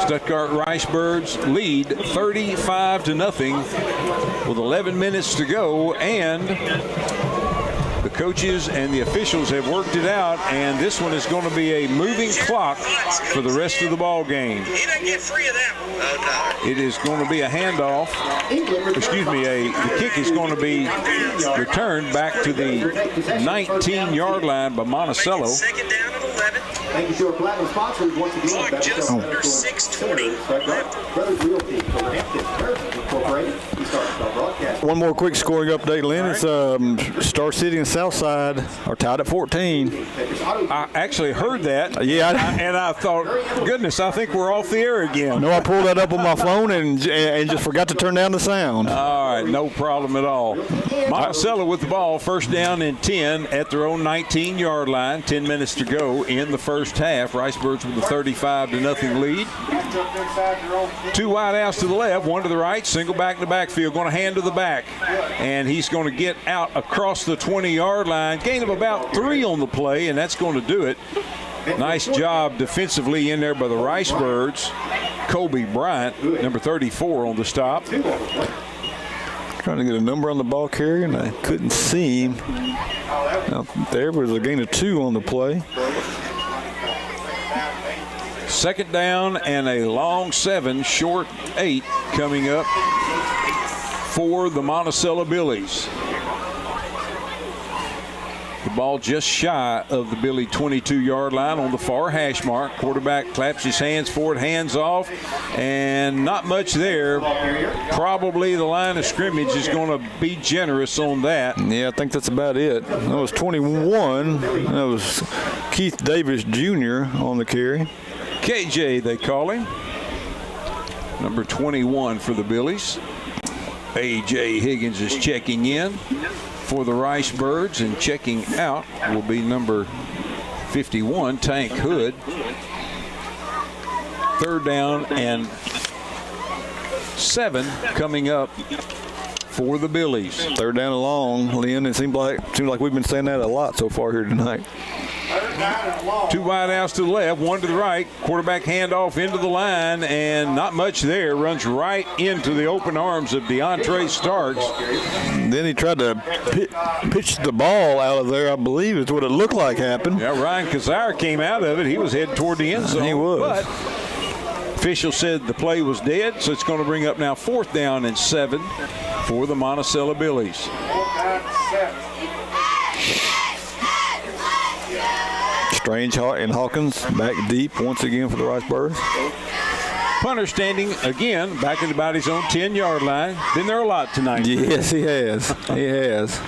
Stuttgart Ricebirds lead 35-0 with 11 minutes to go, and the coaches and the officials have worked it out, and this one is going to be a moving clock for the rest of the ball game. He doesn't get free of that one. Oh, no. It is going to be a handoff. Excuse me, the kick is going to be returned back to the 19-yard line by Monticello. Second down and 11. Thank you to our platinum sponsors once again. Clock just under 6:20 left. Brothers Realty, Incorporated. We start our broadcast. One more quick scoring update, Lynn. It's Star City and Southside are tied at 14. I actually heard that. Yeah. And I thought, goodness, I think we're off the air again. No, I pulled that up on my phone and just forgot to turn down the sound. All right, no problem at all. Monticello with the ball, first down and 10 at their own 19-yard line. 10 minutes to go in the first half. Ricebirds with a 35-0 lead. 2 wide outs to the left, 1 to the right, single back in the backfield, going to hand to the back. And he's going to get out across the 20-yard line. Gain of about 3 on the play, and that's going to do it. Nice job defensively in there by the Ricebirds. Colby Bryant, number 34 on the stop. Trying to get a number on the ball carrier, and I couldn't see him. There was a gain of 2 on the play. Second down and a long 7, short 8 coming up for the Monticello Billies. The ball just shy of the Billy 22-yard line on the far hash mark. Quarterback claps his hands forward, hands off, and not much there. Probably the line of scrimmage is going to be generous on that. Yeah, I think that's about it. That was 21. That was Keith Davis Jr. on the carry. KJ, they call him. Number 21 for the Billies. A.J. Higgins is checking in for the Ricebirds, and checking out will be number 51, Tank Hood. Third down and 7 coming up for the Billies. Third down and long, Lynn. It seems like we've been saying that a lot so far here tonight. 2 wide outs to the left, 1 to the right. Quarterback handoff into the line, and not much there. Runs right into the open arms of DeAndre Starks. Then he tried to pitch the ball out of there, I believe is what it looked like happened. Yeah, Ryan Kazire came out of it. He was heading toward the end zone. He was. But official said the play was dead, so it's going to bring up now 4th down and 7 for the Monticello Billies. Strange and Hawkins back deep once again for the Ricebirds. Punter standing again back at about his own 10-yard line. Been there a lot tonight. Yes, he has. He has.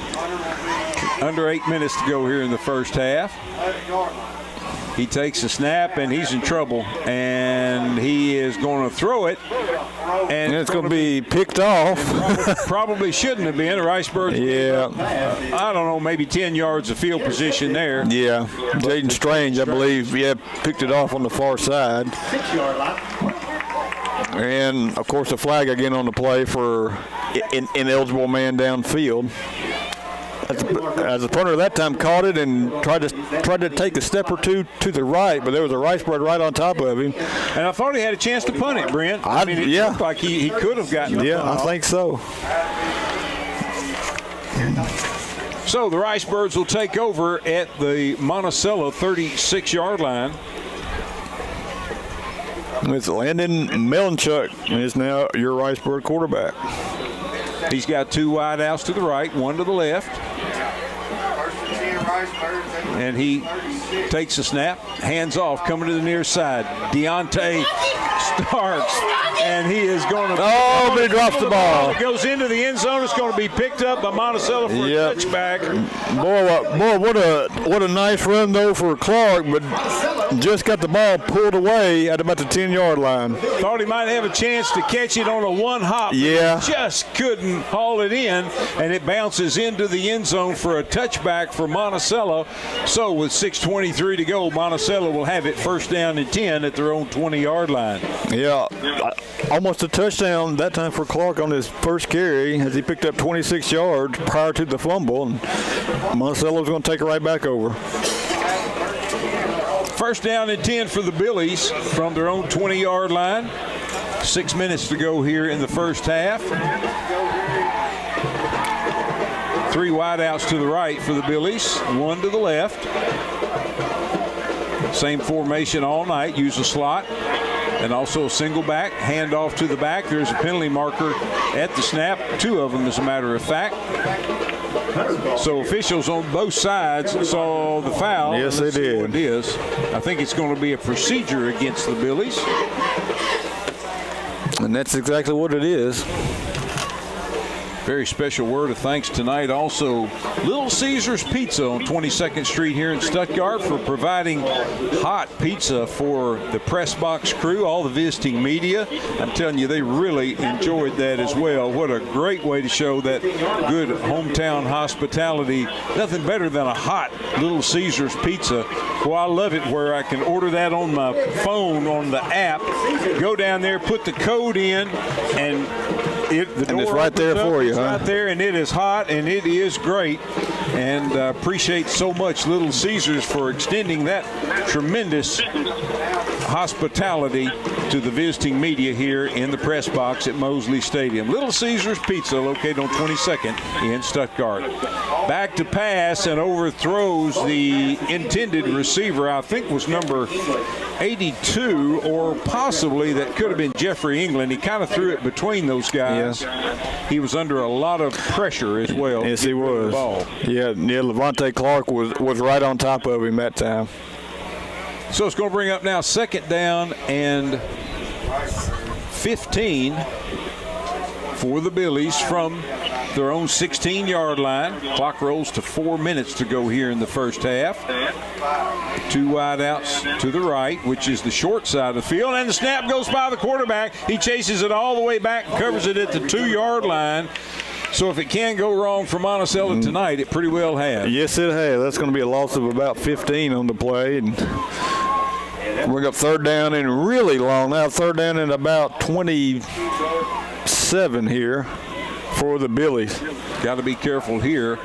Under 8 minutes to go here in the first half. He takes a snap, and he's in trouble. And he is going to throw it. And it's going to be picked off. Probably shouldn't have been. The Ricebirds. Yeah. I don't know, maybe 10 yards of field position there. Yeah. Jaden Strange, I believe, picked it off on the far side. 6-yard line. And, of course, a flag again on the play for ineligible man downfield. as a punter that time, caught it and tried to take a step or two to the right, but there was a Ricebird right on top of him. And I thought he had a chance to punt it, Brent. It looked like he could have gotten the punt I think so. So the Ricebirds will take over at the Monticello 36-yard line. It's Landon Melanchuk is now your Ricebird quarterback. He's got 2 wide outs to the right, 1 to the left. And he takes a snap, hands off, coming to the near side. Deontay Starks, and he is going to. Oh, but he drops the ball. It goes into the end zone. It's going to be picked up by Monticello for a touchback. Boy, what a nice run though for Clark, but just got the ball pulled away at about the 10-yard line. Thought he might have a chance to catch it on a one hop. Yeah. Just couldn't haul it in, and it bounces into the end zone for a touchback for Monticello. So with 6:23 to go, Monticello will have it first down and 10 at their own 20-yard line. Yeah, almost a touchdown that time for Clark on his first carry as he picked up 26 yards prior to the fumble, and Monticello's going to take it right back over. First down and 10 for the Billies from their own 20-yard line. 6 minutes to go here in the first half. 3 wideouts to the right for the Billies, 1 to the left. Same formation all night. Use a slot and also a single back. Hand off to the back. There's a penalty marker at the snap. 2 of them, as a matter of fact. So officials on both sides saw the foul. Yes, they did. What it is. I think it's going to be a procedure against the Billies. And that's exactly what it is. Very special word of thanks tonight. Also, Little Caesars Pizza on 22nd Street here in Stuttgart for providing hot pizza for the press box crew, all the visiting media. I'm telling you, they really enjoyed that as well. What a great way to show that good hometown hospitality. Nothing better than a hot Little Caesars Pizza. Well, I love it where I can order that on my phone on the app, go down there, put the code in, and it's right there for you, huh? Right there, and it is hot, and it is great. And appreciate so much Little Caesars for extending that tremendous hospitality to the visiting media here in the press box at Mosley Stadium. Little Caesars Pizza, located on 22nd in Stuttgart. Back to pass and overthrows the intended receiver, I think was number 82, or possibly that could have been Jeffrey England. He kind of threw it between those guys. Yeah. He was under a lot of pressure as well. Yes, he was. Yeah, Levante Clark was right on top of him that time. So it's going to bring up now second down and 15 for the Billies from their own 16-yard line. Clock rolls to 4 minutes to go here in the first half. 2 wideouts to the right, which is the short side of the field, and the snap goes by the quarterback. He chases it all the way back and covers it at the 2-yard line. So if it can go wrong for Monticello tonight, it pretty well has. Yes, it has. That's going to be a loss of about 15 on the play. And bring up third down and really long now. Third down and about 27 here for the Billies. Got to be careful here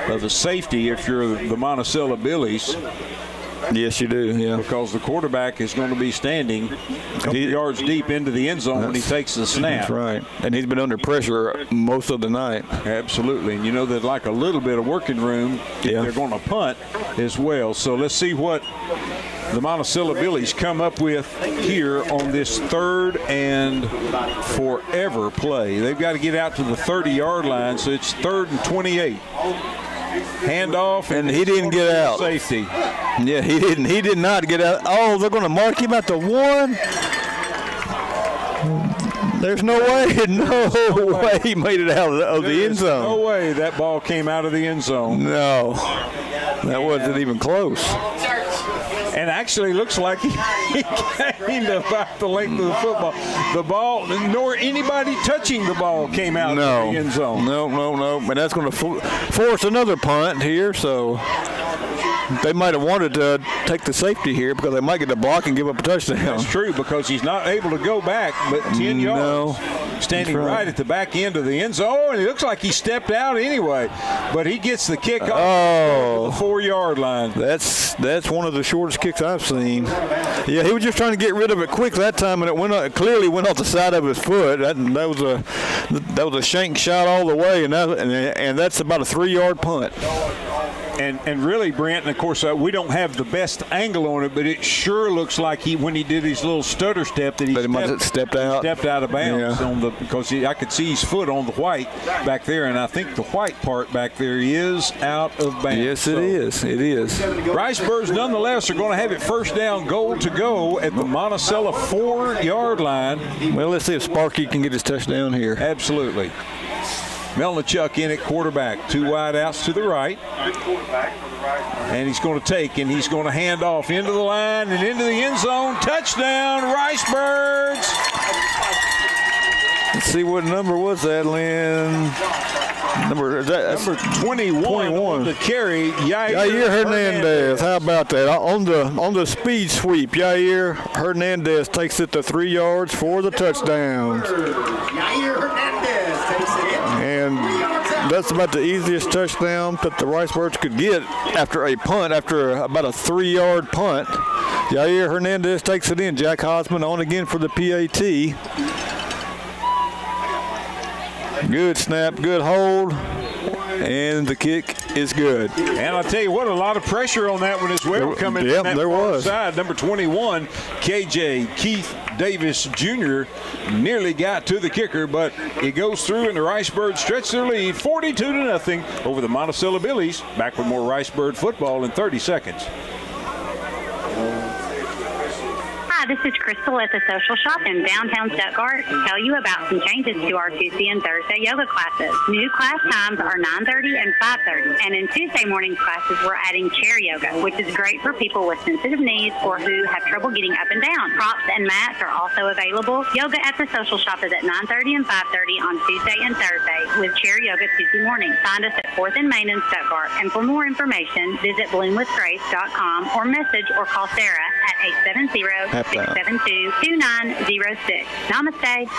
of the safety if you're the Monticello Billies. Yes, you do, yeah. Because the quarterback is going to be standing a couple yards deep into the end zone when he takes the snap. That's right. And he's been under pressure most of the night. Absolutely. And you know that like a little bit of working room, they're going to punt as well. So let's see what the Monticello Billies come up with here on this third and forever play. They've got to get out to the 30-yard line, so it's 3rd and 28. Handoff, and he didn't get out. Safety. Yeah, he didn't. He did not get out. Oh, they're going to mark him at the 1. There's no way. No way he made it out of the end zone. No way that ball came out of the end zone. No, that wasn't even close. And actually looks like he gained about the length of the football. The ball, nor anybody touching the ball came out of the end zone. No. And that's going to force another punt here. So they might have wanted to take the safety here because they might get the block and give up a touchdown. That's true, because he's not able to go back but 10 yards. Standing right at the back end of the end zone. Oh, and it looks like he stepped out anyway, but he gets the kick off the 4-yard line. That's one of the shortest kicks I've seen. Yeah, he was just trying to get rid of it quick that time, and it clearly went off the side of his foot. That was a shank shot all the way, and that's about a 3-yard punt. And really, Brent, and of course, we don't have the best angle on it, but it sure looks like when he did his little stutter step that he stepped out of bounds because I could see his foot on the white back there, and I think the white part back there is out of bounds. Yes, it is. It is. Ricebirds, nonetheless, are going to have it first down, goal to go at the Monticello 4-yard line. Well, let's see if Sparky can get his touchdown here. Absolutely. Melnichuk in at quarterback. 2 wide outs to the right. And he's going to hand off into the line and into the end zone. Touchdown, Ricebirds. Let's see, what number was that, Lynn? Number 21. To carry Yair Hernandez. How about that? On the speed sweep, Yair Hernandez takes it to 3 yards for the touchdown. Yair Hernandez takes it in. And that's about the easiest touchdown that the Ricebirds could get after about a 3-yard punt. Yair Hernandez takes it in. Jack Hosman on again for the PAT. Good snap, good hold, and the kick is good. And I'll tell you what, a lot of pressure on that one as well coming from that far side. Number 21, KJ Keith Davis Jr. nearly got to the kicker, but it goes through, and the Ricebirds stretch their lead 42-0 over the Monticello Billies. Back with more Ricebird football in 30 seconds. Hi, this is Crystal at the Social Shop in downtown Stuttgart to tell you about some changes to our Tuesday and Thursday yoga classes. New class times are 9:30 and 5:30, and in Tuesday morning classes, we're adding chair yoga, which is great for people with sensitive knees or who have trouble getting up and down. Props and mats are also available. Yoga at the Social Shop is at 9:30 and 5:30 on Tuesday and Thursday, with chair yoga Tuesday morning. Find us at 4th and Main in Stuttgart, and for more information, visit bloomwithgrace.com or message or call Sarah at 870-672-2906. Namaste.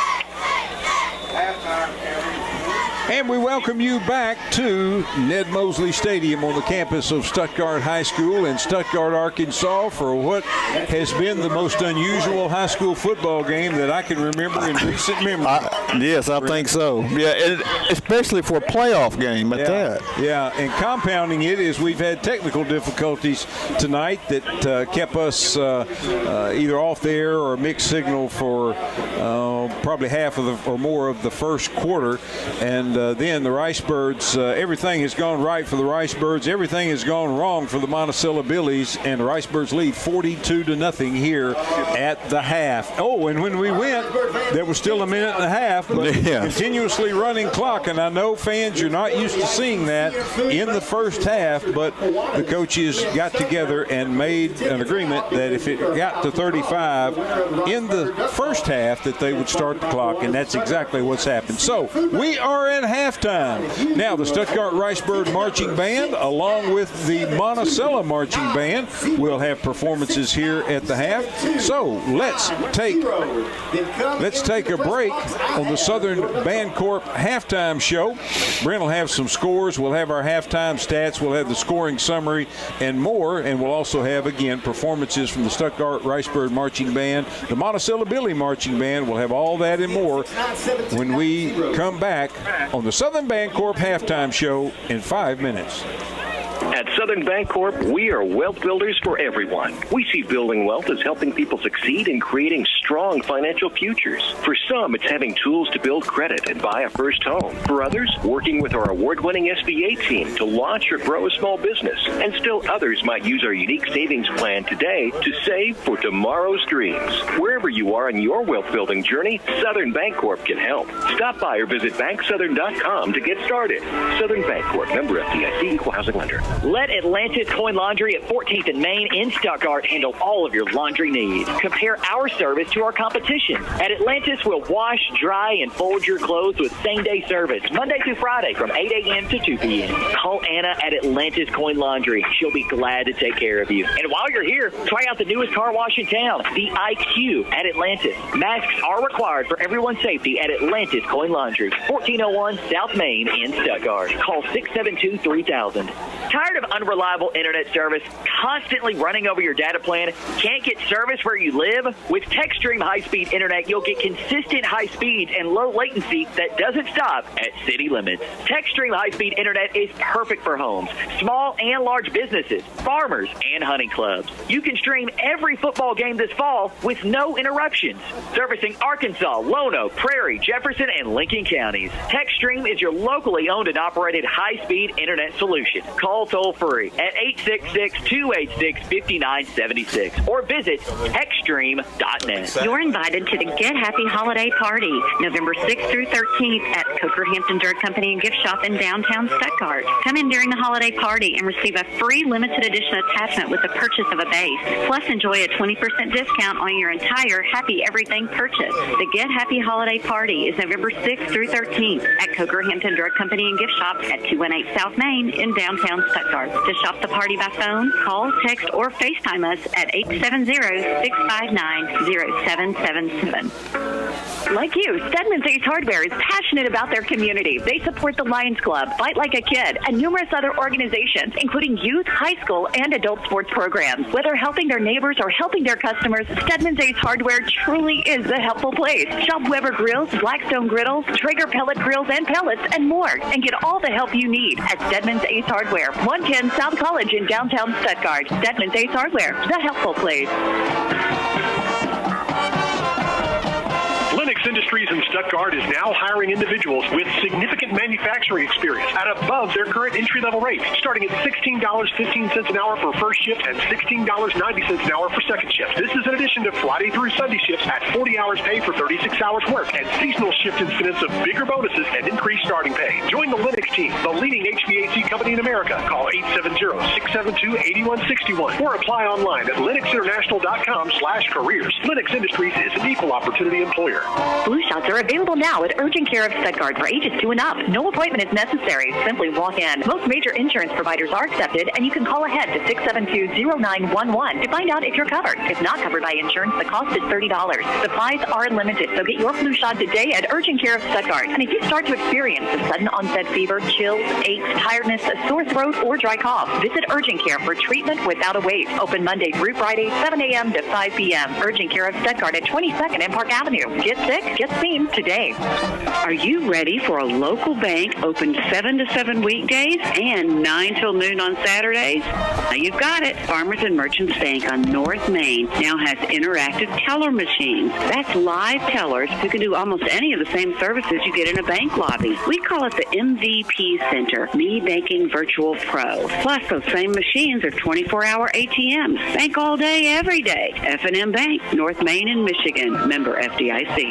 And we welcome you back to Ned Mosley Stadium on the campus of Stuttgart High School in Stuttgart, Arkansas, for what has been the most unusual high school football game that I can remember in recent memory. Yes, I think so. Yeah, especially for a playoff game at that. Yeah, and compounding it is we've had technical difficulties tonight that kept us either off the air or mixed signal for probably half of or more of the first quarter. And then the Ricebirds, everything has gone right for the Ricebirds. Everything has gone wrong for the Monticello Billies, and the Ricebirds lead 42-0 here at the half. Oh, and when we went, there was still a minute and a half, but continuously running clock. And I know fans, you're not used to seeing that in the first half, but the coaches got together and made an agreement that if it got to 35 in the first half, that they would start the clock, and that's exactly what's happened. So we are at halftime. Now the Stuttgart Ricebird Marching Band, along with the Monticello Marching Band, will have performances here at the half. So let's take a break on the Southern Bancorp halftime show. Brent will have some scores. We'll have our halftime stats. We'll have the scoring summary and more. And we'll also have, again, performances from the Stuttgart Ricebird Marching Band, the Monticello Billy Marching Band. We'll have all that and more when we come back on the Southern Bancorp halftime show in 5 minutes. At Southern Bancorp, we are wealth builders for everyone. We see building wealth as helping people succeed in creating strong financial futures. For some, it's having tools to build credit and buy a first home. For others, working with our award-winning SBA team to launch or grow a small business. And still others might use our unique savings plan today to save for tomorrow's dreams. Wherever you are in your wealth building journey, Southern Bancorp can help. Stop by or visit banksouthern.com to get started. Southern Bancorp, member FDIC, equal housing lender. Let Atlantis Coin Laundry at 14th and Main in Stuttgart handle all of your laundry needs. Compare our service to to our competition. At Atlantis, we'll wash, dry, and fold your clothes with same-day service, Monday through Friday from 8 a.m. to 2 p.m. Call Anna at Atlantis Coin Laundry. She'll be glad to take care of you. And while you're here, try out the newest car wash in town, the IQ at Atlantis. Masks are required for everyone's safety at Atlantis Coin Laundry, 1401 South Main in Stuttgart. Call 672-3000. Tired of unreliable internet service, constantly running over your data plan? Can't get service where you live? With TextStream high-speed internet, you'll get consistent high speeds and low latency that doesn't stop at city limits. TextStream high-speed internet is perfect for homes, small and large businesses, farmers, and hunting clubs. You can stream every football game this fall with no interruptions. Servicing Arkansas, Lono, Prairie, Jefferson, and Lincoln counties. TextStream is your locally owned and operated high-speed internet solution. Call toll-free at 866-286-5976 or visit techstream.net. You're invited to the Get Happy Holiday Party, November 6th through 13th at Coker Hampton Drug Company and Gift Shop in downtown Stuttgart. Come in during the holiday party and receive a free limited edition attachment with the purchase of a base. Plus, enjoy a 20% discount on your entire Happy Everything purchase. The Get Happy Holiday Party is November 6th through 13th at Coker Hampton Drug Company and Gift Shop at 218 South Main in downtown Stuttgart. To shop the party by phone, call, text, or FaceTime us at 870-659-0777. Like you, Stedman's Ace Hardware is passionate about their community. They support the Lions Club, Fight Like a Kid, and numerous other organizations, including youth, high school, and adult sports programs. Whether helping their neighbors or helping their customers, Stedman's Ace Hardware truly is the helpful place. Shop Weber Grills, Blackstone Griddles, Traeger Pellet Grills and Pellets, and more, and get all the help you need at Stedman's Ace Hardware, 110 South College in downtown Stuttgart. Stedman's Ace Hardware, the helpful place. Lennox Industries in Stuttgart is now hiring individuals with significant manufacturing experience at above their current entry-level rate, starting at $16.15 an hour for first shift and $16.90 an hour for second shift. This is in addition to Friday through Sunday shifts at 40 hours pay for 36 hours work and seasonal shift incentives of bigger bonuses and increased starting pay. Join the Lennox team, the leading HVAC company in America. Call 870-672-8161 or apply online at LennoxInternational.com/careers. Lennox Industries is an equal opportunity employer. Flu shots are available now at Urgent Care of Stuttgart for ages 2 and up. No appointment is necessary. Simply walk in. Most major insurance providers are accepted, and you can call ahead to 672-0911 to find out if you're covered. If not covered by insurance, the cost is $30. Supplies are limited, so get your flu shot today at Urgent Care of Stuttgart. And if you start to experience a sudden onset fever, chills, aches, tiredness, a sore throat, or dry cough, visit Urgent Care for treatment without a wait. Open Monday through Friday, 7 a.m. to 5 p.m. Urgent Care of Stuttgart at 22nd and Park Avenue. Get sick, get seen today. Are you ready for a local bank open 7 to 7 weekdays and 9 till noon on Saturdays? Now you've got it. Farmers and Merchants Bank on North Main now has interactive teller machines. That's live tellers who can do almost any of the same services you get in a bank lobby. We call it the MVP Center, Me Banking Virtual Pro. Plus, those same machines are 24-hour ATMs. Bank all day, every day. F&M Bank, North Main in Michigan. Member FDIC.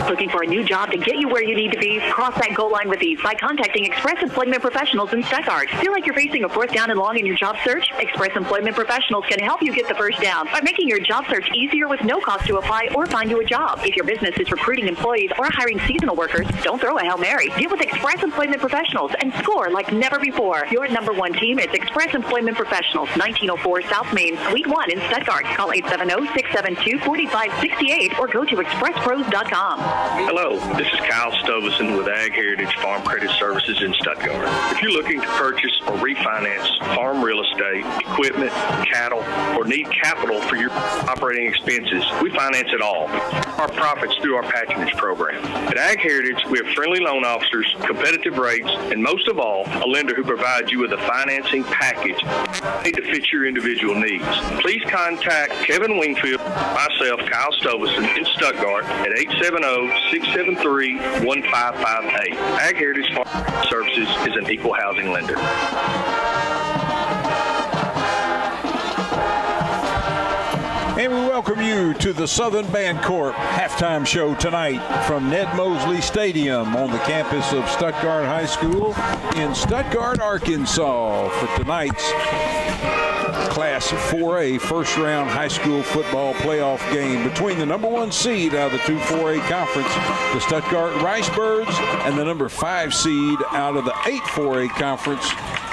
Looking for a new job to get you where you need to be? Cross that goal line with ease by contacting Express Employment Professionals in Stuttgart. Feel like you're facing a fourth down and long in your job search? Express Employment Professionals can help you get the first down by making your job search easier with no cost to apply or find you a job. If your business is recruiting employees or hiring seasonal workers, don't throw a Hail Mary. Deal with Express Employment Professionals and score like never before. Your number one team is Express Employment Professionals, 1904 South Main, Suite 1 in Stuttgart. Call 870-672-4568 or go to expresspros.com. Hello, this is Kyle Stovison with Ag Heritage Farm Credit Services in Stuttgart. If you're looking to purchase or refinance farm real estate, equipment, cattle, or need capital for your operating expenses, we finance it all. Our profits through our patronage program. At Ag Heritage, we have friendly loan officers, competitive rates, and most of all, a lender who provides you with a financing package to fit your individual needs. Please contact Kevin Wingfield, myself, Kyle Stovison in Stuttgart at 870-673-1558. Ag Heritage Farm Services is an equal housing lender. And we welcome you to the Southern Bancorp halftime show tonight from Ned Mosley Stadium on the campus of Stuttgart High School in Stuttgart, Arkansas for tonight's Class 4A first-round high school football playoff game between the number 1 seed out of the 2 4A conference, the Stuttgart Ricebirds, and the number 5 seed out of the 8 4A conference,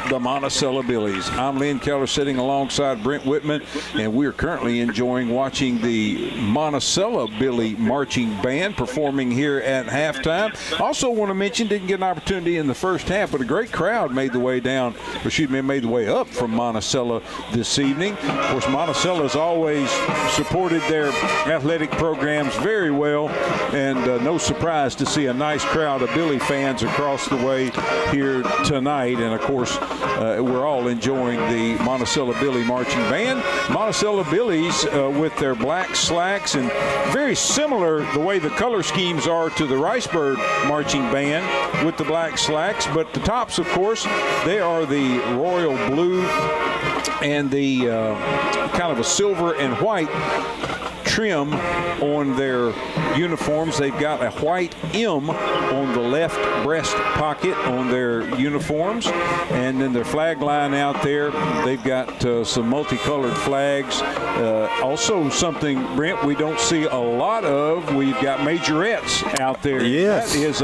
the Monticello Billies. I'm Lynn Keller sitting alongside Brent Whitman, and we are currently enjoying watching the Monticello Billy Marching Band performing here at halftime. Also want to mention, didn't get an opportunity in the first half, but a great crowd made the way made the way up from Monticello this evening. Of course, Monticello has always supported their athletic programs very well, and no surprise to see a nice crowd of Billy fans across the way here tonight. And of course, we're all enjoying the Monticello Billy Marching Band. Monticello Billies with their black slacks, and very similar the way the color schemes are to the Ricebird Marching Band with the black slacks, but the tops, of course, they are the royal blue and the kind of a silver and white trim on their uniforms. They've got a white M on the left breast pocket on their uniforms, and then their flag line out there, they've got some multicolored flags. Also something, Brent, we don't see a lot of, we've got majorettes out there. Yes. That is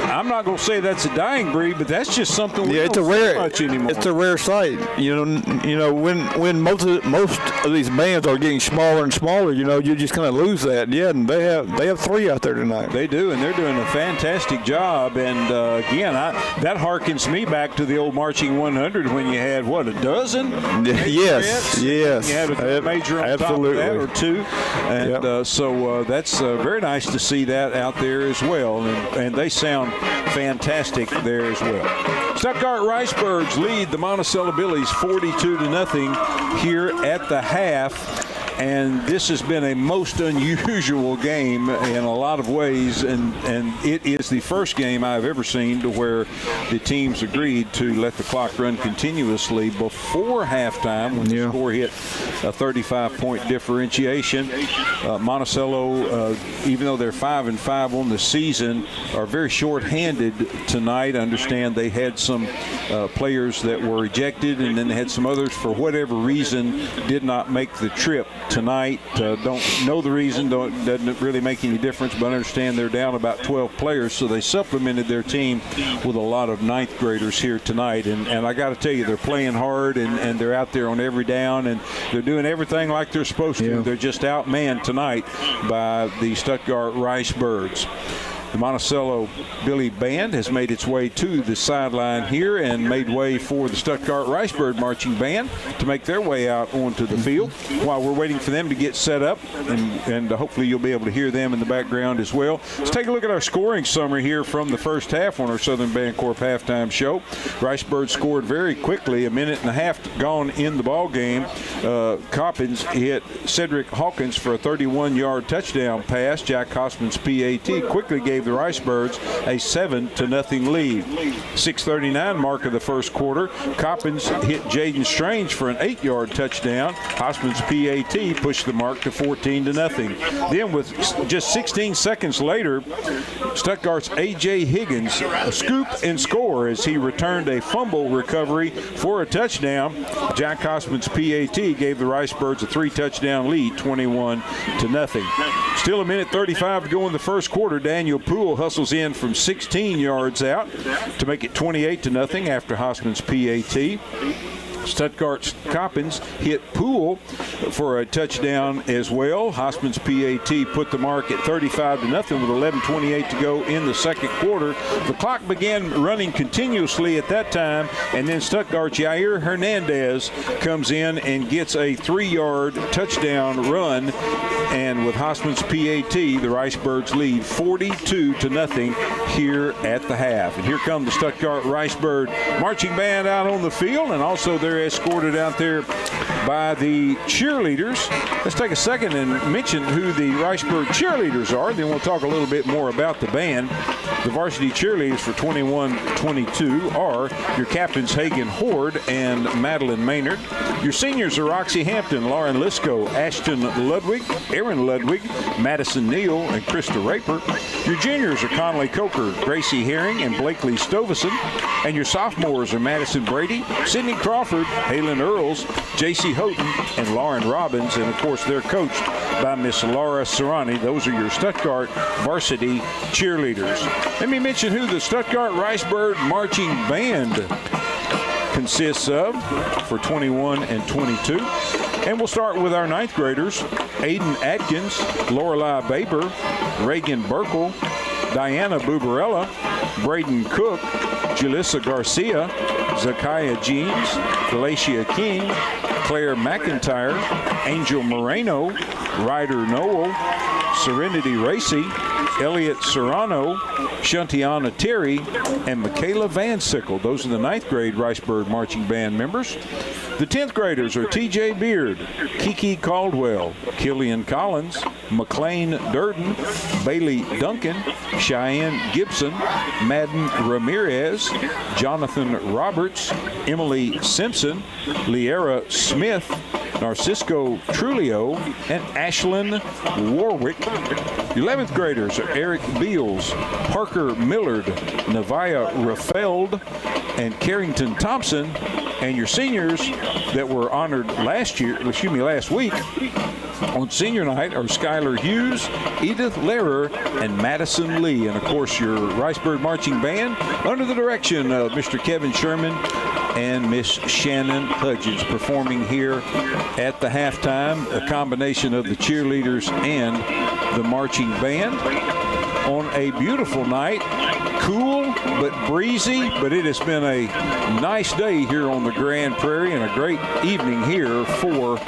I'm not going to say that's a dying breed, but that's just something we don't see much anymore. It's a rare sight. You know, when most of these bands are getting smaller and smaller, you just kind of lose that. Yeah, and they have 3 out there tonight. They do, and they're doing a fantastic job. And again, that harkens me back to the old Marching 100 when you had a dozen? Yes. You had a major on absolutely. top of that, or 2, and so that's very nice to see that out there as well. And they sound fantastic there as well. Stuttgart Ricebirds lead the Monticello Billies 42-0 here at the half. And this has been a most unusual game in a lot of ways, and it is the first game I've ever seen to where the teams agreed to let the clock run continuously before halftime when the score hit a 35-point differentiation. Monticello, even though they're 5-5 on the season, are very short-handed tonight. I understand they had some players that were ejected, and then they had some others for whatever reason did not make the trip tonight. Don't know the reason, doesn't really make any difference, but I understand they're down about 12 players, so they supplemented their team with a lot of 9th graders here tonight. And I got to tell you, they're playing hard, and they're out there on every down, and they're doing everything like they're supposed to. They're just outmanned tonight by the Stuttgart Ricebirds. The Monticello Billy Band has made its way to the sideline here and made way for the Stuttgart Ricebird Marching Band to make their way out onto the field. While we're waiting for them to get set up, and hopefully you'll be able to hear them in the background as well. Let's take a look at our scoring summary here from the first half on our Southern Bancorp halftime show. Ricebird scored very quickly, 1.5 minutes gone in the ball game. Coppins hit Cedric Hawkins for a 31-yard touchdown pass. Jack Hossman's PAT quickly gave the Ricebirds a 7-0 lead. 6:39 mark of the first quarter. Coppins hit Jaden Strange for an 8-yard touchdown. Hossman's PAT pushed the mark to 14-0. Then with just 16 seconds later, Stuttgart's A.J. Higgins scoop and score as he returned a fumble recovery for a touchdown. Jack Hossman's PAT gave the Ricebirds a 3-touchdown lead, 21-0. Still 1:35 to go in the first quarter. Daniel Poole hustles in from 16 yards out to make it 28-0 after Hossman's PAT. Stuttgart's Coppins hit Poole for a touchdown as well. Hossman's PAT put the mark at 35-0 with 11:28 to go in the second quarter. The clock began running continuously at that time, and then Stuttgart's Yair Hernandez comes in and gets a 3-yard touchdown run. And with Hossman's PAT, the Ricebirds lead 42-0 here at the half. And here come the Stuttgart Ricebird Marching Band out on the field, and also their they're escorted out there by the cheerleaders. Let's take a second and mention who the Ricebird cheerleaders are. Then we'll talk a little bit more about the band. The varsity cheerleaders for 21-22 are your captains Hagen Horde and Madeline Maynard. Your seniors are Roxy Hampton, Lauren Lisco, Ashton Ludwig, Aaron Ludwig, Madison Neal, and Krista Raper. Your juniors are Conley Coker, Gracie Herring, and Blakely Stovison. And your sophomores are Madison Brady, Sydney Crawford, Halen Earls, J.C. Houghton, and Lauren Robbins. And, of course, they're coached by Miss Laura Serrani. Those are your Stuttgart varsity cheerleaders. Let me mention who the Stuttgart Ricebird Marching Band consists of for 21 and 22. And we'll start with our ninth graders: Aiden Atkins, Lorelei Baber, Reagan Burkle, Diana Bubarella, Braden Cook, Julissa Garcia, Zakiah Jeans, Galatia King, Claire McIntyre, Angel Moreno, Ryder Noel, Serenity Racy, Elliot Serrano, Shantiana Terry, and Michaela Van Sickle. Those are the ninth grade Ricebird Marching Band members. The 10th graders are TJ Beard, Kiki Caldwell, Killian Collins, McLean Durden, Bailey Duncan, Cheyenne Gibson, Madden Ramirez, Jonathan Roberts, Emily Simpson, Liera Smith, Narcisco Trulio, and Ashlyn Warwick. The 11th graders are Eric Beals, Parker Millard, Nevaeh Raffeld, and Carrington Thompson. And your seniors that were honored last week on senior night are Skylar Hughes, Edith Lehrer, and Madison Lee. And, of course, your Ricebird Marching Band under the direction of Mr. Kevin Sherman and Miss Shannon Hudgens performing here at the halftime, a combination of the cheerleaders and the marching band on a beautiful night. Cool but breezy, but it has been a nice day here on the Grand Prairie and a great evening here for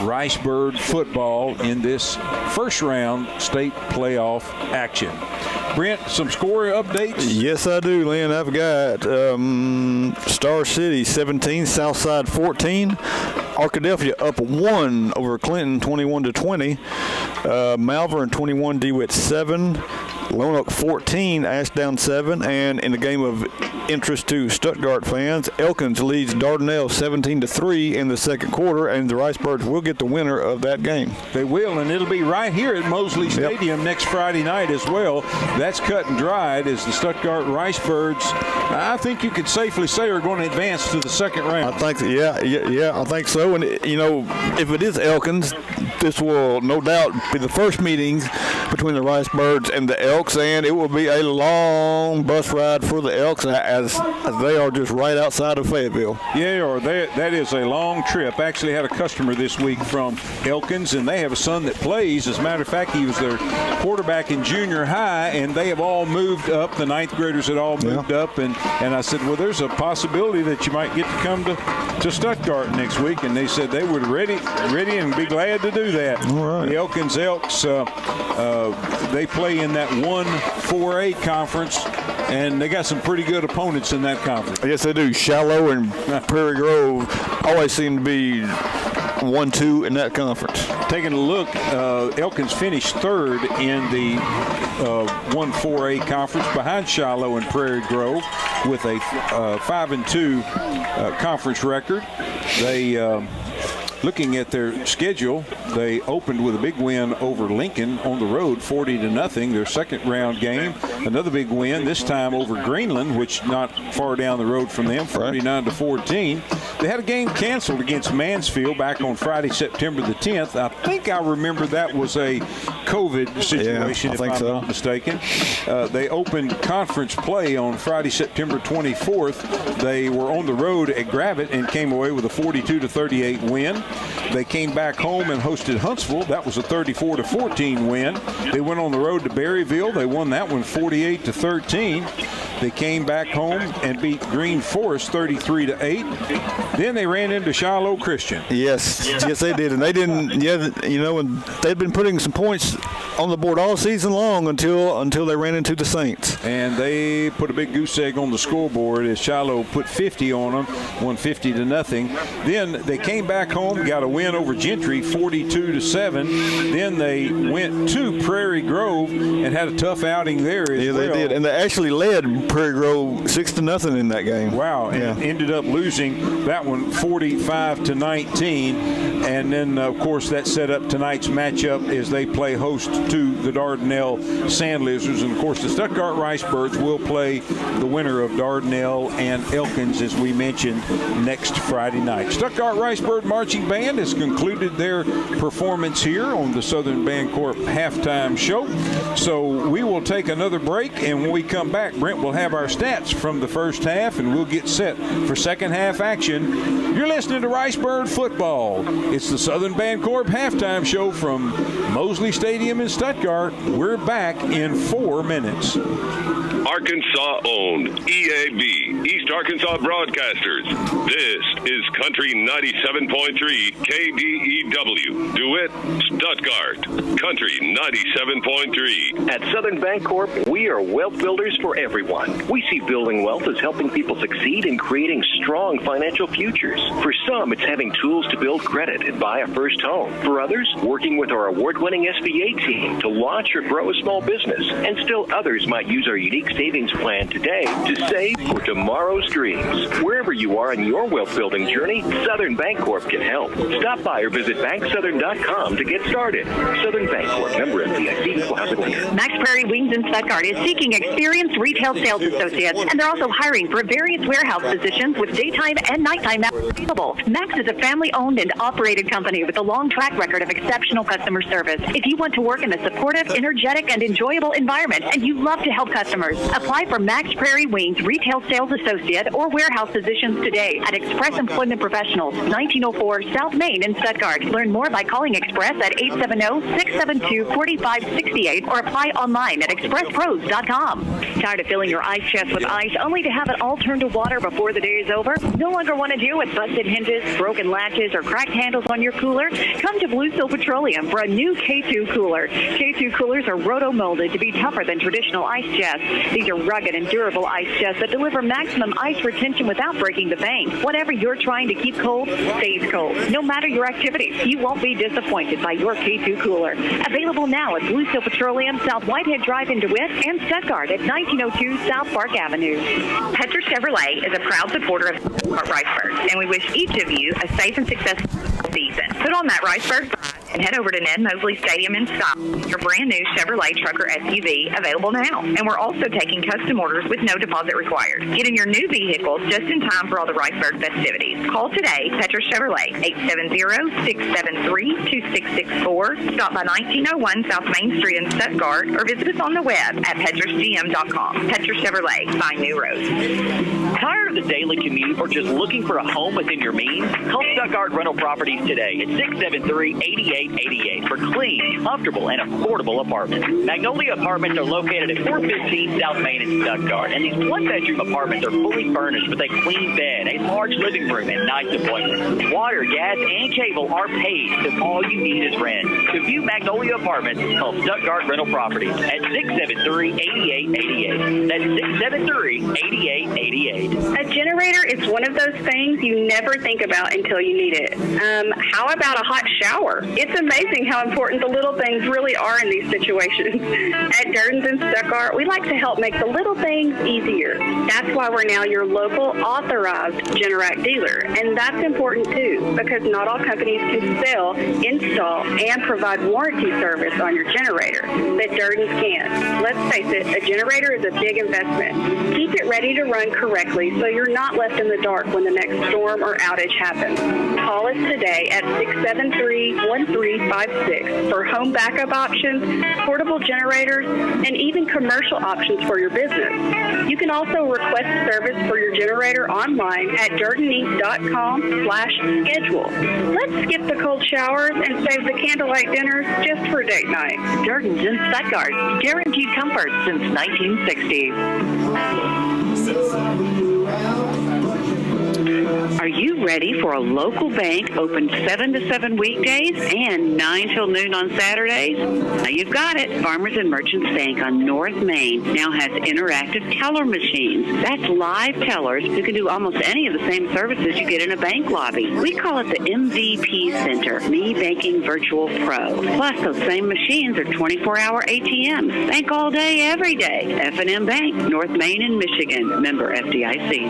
Ricebird football in this first round state playoff action. Brent, some score updates? Yes, I do, Lynn. I've got Star City 17, Southside 14. Arkadelphia up 1 over Clinton 21-20. Malvern 21, DeWitt 7. Lone Oak 14, Ashdown 7, and in the game of interest to Stuttgart fans, Elkins leads Dardanelle 17-3 in the second quarter, and the Ricebirds will get the winner of that game. They will, and it'll be right here at Mosley Stadium next Friday night as well. That's cut and dried as the Stuttgart Ricebirds, I think you could safely say, are going to advance to the second round. I think, I think so. And, if it is Elkins, this will no doubt be the first meeting between the Ricebirds and the Elks, and it will be a long bus ride for the Elks as they are just right outside of Fayetteville. Yeah, that is a long trip. Actually had a customer this week from Elkins, and they have a son that plays. As a matter of fact, he was their quarterback in junior high, and they have all moved up. The ninth graders had all moved up, and I said, well, there's a possibility that you might get to come to Stuttgart next week, and they said they would ready and be glad to do that. All right. The Elkins Elks, they play in that 1-4A conference, and they got some pretty good opponents in that conference. Yes, they do. Shallow and Prairie Grove always seem to be 1-2 in that conference. Taking a look, Elkins finished third in the 1-4A conference behind Shiloh and Prairie Grove with a 5-2 conference record. They looking at their schedule, they opened with a big win over Lincoln on the road, 40-0, their second round game. Another big win, this time over Greenland, which not far down the road from them, 49-14. They had a game canceled against Mansfield back on Friday, September the 10th. I think I remember that was a COVID situation, if I'm not mistaken. They opened conference play on Friday, September 24th. They were on the road at Gravett and came away with a 42-38 win. They came back home and hosted Huntsville. That was a 34-14 win. They went on the road to Berryville. They won that one 48-13. They came back home and beat Green Forest 33-8. Then they ran into Shiloh Christian. Yes, they did. And they didn't, and they'd been putting some points on the board all season long until they ran into the Saints. And they put a big goose egg on the scoreboard as Shiloh put 50 on them, won 50-0. Then they came back home, got a win over Gentry, 42-7. Then they went to Prairie Grove and had a tough outing there as well. Yeah, they did, and they actually led Prairie Grove 6-0 in that game. Wow, and ended up losing that one 45-19. And then, of course, that set up tonight's matchup as they play host to the Dardanelle Sand Lizards. And, of course, the Stuttgart Ricebirds will play the winner of Dardanelle and Elkins, as we mentioned, next Friday night. Stuttgart Ricebird Marching Band has concluded their performance here on the Southern Bancorp halftime show. So we will take another break, and when we come back, Brent will have our stats from the first half, and we'll get set for second half action. You're listening to Ricebird Football. It's the Southern Bancorp halftime show from Mosley Stadium in Stuttgart. We're back in 4 minutes. Arkansas-owned EAB, East Arkansas Broadcasters. This is Country 97.3 KDEW. DeWitt, Stuttgart. Country 97.3. At Southern Bancorp, we are wealth builders for everyone. We see building wealth as helping people succeed in creating strong financial futures. For some, it's having tools to build credit and buy a first home. For others, working with our award-winning SBA team to launch or grow a small business. And still others might use our unique savings plan today to save for tomorrow's dreams. Wherever you are in your wealth building journey, Southern Bancorp can help. Stop by or visit banksouthern.com to get started. Southern Bancorp, member FDIC, equal housing lender. Max Prairie Wings in Stuttgart is seeking experienced retail sales associates, and they're also hiring for various warehouse positions with daytime and nighttime hours available. Max is a family-owned and operated company with a long track record of exceptional customer service. If you want to work in a supportive, energetic, and enjoyable environment, and you love to help customers, apply for Max Prairie Wings Retail Sales Associate or warehouse positions today at Express Employment Professionals, 1904 South Main in Stuttgart. Learn more by calling Express at 870-672-4568 or apply online at expresspros.com. Tired of filling your ice chest with ice only to have it all turn to water before the day is over? No longer want to deal with busted hinges, broken latches, or cracked handles on your cooler? Come to Blue Seal Petroleum for a new K2 cooler. K2 coolers are roto-molded to be tougher than traditional ice chests. These are rugged and durable ice chests that deliver maximum ice retention without breaking the bank. Whatever you're trying to keep cold, stays cold. No matter your activities, you won't be disappointed by your K2 cooler. Available now at Blue Seal Petroleum, South Whitehead Drive in DeWitt, and Stuttgart at 1902 South Park Avenue. Petra Chevrolet is a proud supporter of Ricebirds, and we wish each of you a safe and successful season. Put on that Ricebird vibe and head over to Ned Mosley Stadium in style. Your brand new Chevrolet Trucker SUV available now. And we're also taking custom orders with no deposit required. Get in your new vehicle just in time for all the Ricebird festivities. Call today, Petra Chevrolet, 870-673-2664. Stop by 1901 South Main Street in Stuttgart or visit us on the web at petrasgm.com. Petra Chevrolet, find new roads. Tired of the daily commute or just looking for a home within your means? Call Stuttgart Rental Properties today at 673-8888 for clean, comfortable, and affordable apartments. Magnolia Apartments are located at 415 South Main in Stuttgart, and these one-bedroom apartments are fully furnished with a clean bed, a large living room, and nice appointments. Water, gas, and cable are paid, so all you need is rent. To view Magnolia Apartments, call Stuttgart Rental Properties at 673-8888. That's 673-8888. A generator is one of those things you never think about until you need it. How about a hot shower? It's amazing how important the little things really are in these situations. At Durden's in Stuttgart, we like to help make the little things easier. That's why we're now your local authorized Generac dealer. And that's important too, because not all companies can sell, install, and provide warranty service on your generator, but Durden's can. Let's face it, a generator is a big investment. Keep it ready to run correctly so you're not left in the dark when the next storm or outage happens. Call us today at 673-1356 for home backup options, portable generators, and even commercial options for your business. You can also request service for your generator online at durdeneast.com/schedule. Let's skip the cold showers and save the candlelight dinners just for date night. Durden's in Stuttgart. Guaranteed comfort since 1960. Are you ready for a local bank open 7 to 7 weekdays and 9 till noon on Saturdays? Now you've got it. Farmers and Merchants Bank on North Main now has interactive teller machines. That's live tellers who can do almost any of the same services you get in a bank lobby. We call it the MVP Center, Me Banking Virtual Pro. Plus, those same machines are 24-hour ATMs. Bank all day, every day. F&M Bank, North Main in Michigan. Member FDIC.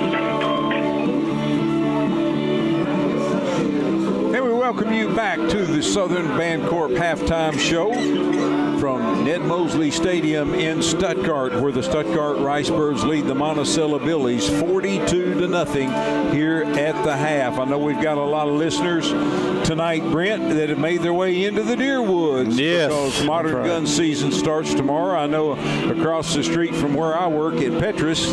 And we welcome you back to the Southern Bancorp halftime show from Ned Mosley Stadium in Stuttgart, where the Stuttgart Ricebirds lead the Monticello Billies 42-0 here at the half. I know we've got a lot of listeners tonight, Brent, that have made their way into the Deerwoods. Yes, because modern gun season starts tomorrow. I know across the street from where I work at Petrus,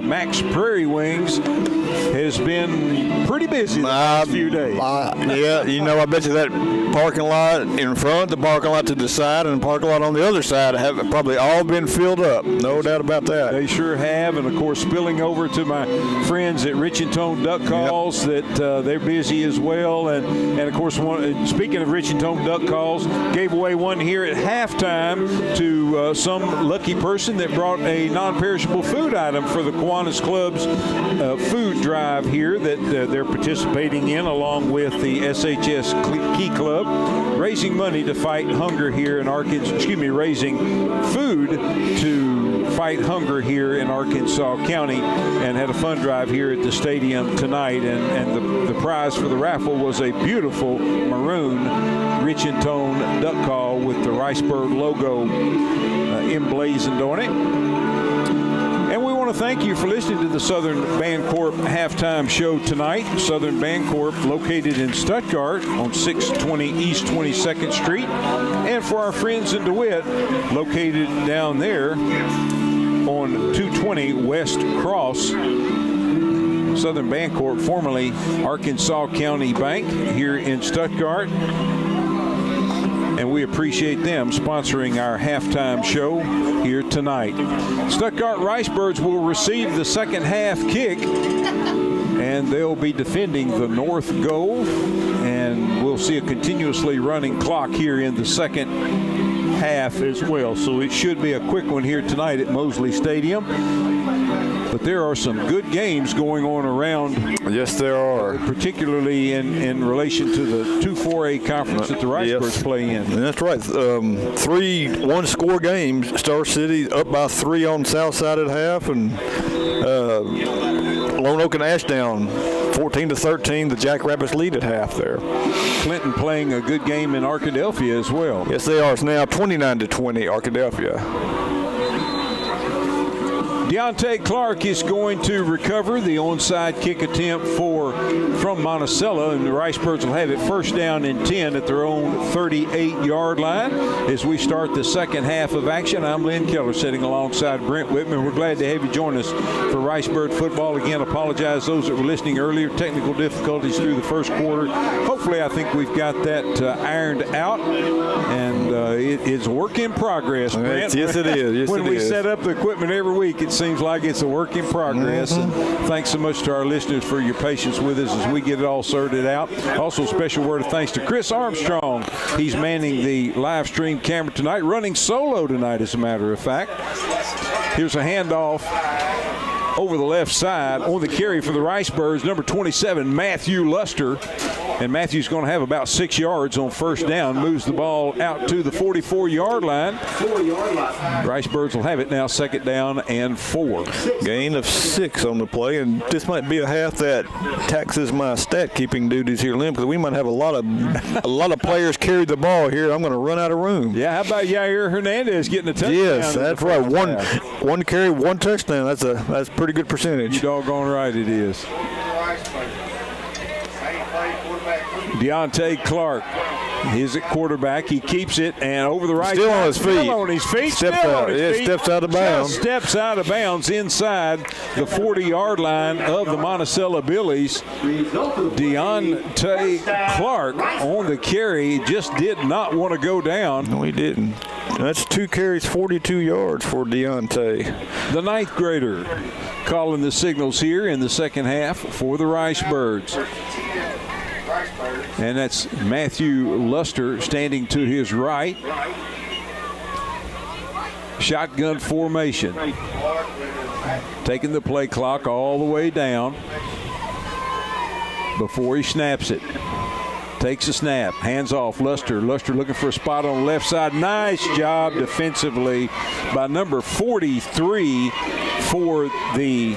Max Prairie Wings has been pretty busy the last few days. Yeah, you know, I bet you that parking lot in front, the parking lot to the side, and the parking lot on the other side have probably all been filled up. No doubt about that. They sure have, and of course spilling over to my friends at Rich and Tone Duck Calls, that they're busy as well. And of course, speaking of Rich and Tone Duck Calls, gave away one here at halftime to some lucky person that brought a non-perishable food item for the Kiwanis Club's food drive here that they're participating in, along with the SHS Key Club, raising money to fight hunger here in Arkansas. Raising food to fight hunger here in Arkansas County, and had a fun drive here at the stadium tonight. And the prize for the raffle was a beautiful maroon Rich and Tone duck call with the Ricebird logo emblazoned on it. And we want to thank you for listening to the Southern Bancorp halftime show tonight. Southern Bancorp, located in Stuttgart on 620 East 22nd Street. And for our friends in DeWitt, located down there on 220 West Cross. Southern Bancorp, formerly Arkansas County Bank, here in Stuttgart. And we appreciate them sponsoring our halftime show here tonight. Stuttgart Ricebirds will receive the second half kick, and they'll be defending the north goal. And we'll see a continuously running clock here in the second half as well. So it should be a quick one here tonight at Mosley Stadium. But there are some good games going on around. Yes, there are. Particularly in relation to the 2-4A conference that the Ricebirds play in. And that's right. 3 one-score games. Star City up by 3 on South Side at half, and Lone Oak and Ashdown 14-13. The Jackrabbits lead at half there. Clinton playing a good game in Arkadelphia as well. Yes, they are. It's now 29-20 Arkadelphia. Deontay Clark is going to recover the onside kick attempt from Monticello, and the Ricebirds will have it first down and 10 at their own 38-yard line as we start the second half of action. I'm Lynn Keller sitting alongside Brent Whitman. We're glad to have you join us for Ricebird football. Again, apologize those that were listening earlier. Technical difficulties through the first quarter. Hopefully, I think we've got that ironed out, and it's a work in progress, Brent. Yes, it is. Yes, when we set up the equipment every week, it seems like it's a work in progress. And thanks so much to our listeners for your patience with us as we get it all sorted out. Also, a special word of thanks to Chris Armstrong. He's manning the live stream camera tonight, running solo tonight, as a matter of fact. Here's a handoff over the left side on the carry for the Ricebirds, number 27, Matthew Luster. And Matthew's going to have about 6 yards on first down, moves the ball out to the 44-yard line. Ricebirds will have it now, second down and 4. Gain of 6 on the play, and this might be a half that taxes my stat-keeping duties here, Lynn, because we might have a lot of players carry the ball here. I'm going to run out of room. Yeah, how about Yair Hernandez getting a touchdown? Yes, that's right. One carry, 1 touchdown. That's a pretty good percentage. You doggone right it is. Deontay Clark is at quarterback. He keeps it, and over the right still side. On his feet. Still on his feet. Steps out of bounds. Just steps out of bounds inside the 40-yard line of the Monticello Billies. Deontay Clark on the carry just did not want to go down. No, he didn't. That's 2 carries, 42 yards for Deontay. The 9th grader calling the signals here in the second half for the Ricebirds. And that's Matthew Luster standing to his right. Shotgun formation. Taking the play clock all the way down before he snaps it. Takes a snap, hands off, Luster. Luster looking for a spot on the left side. Nice job defensively by number 43 for the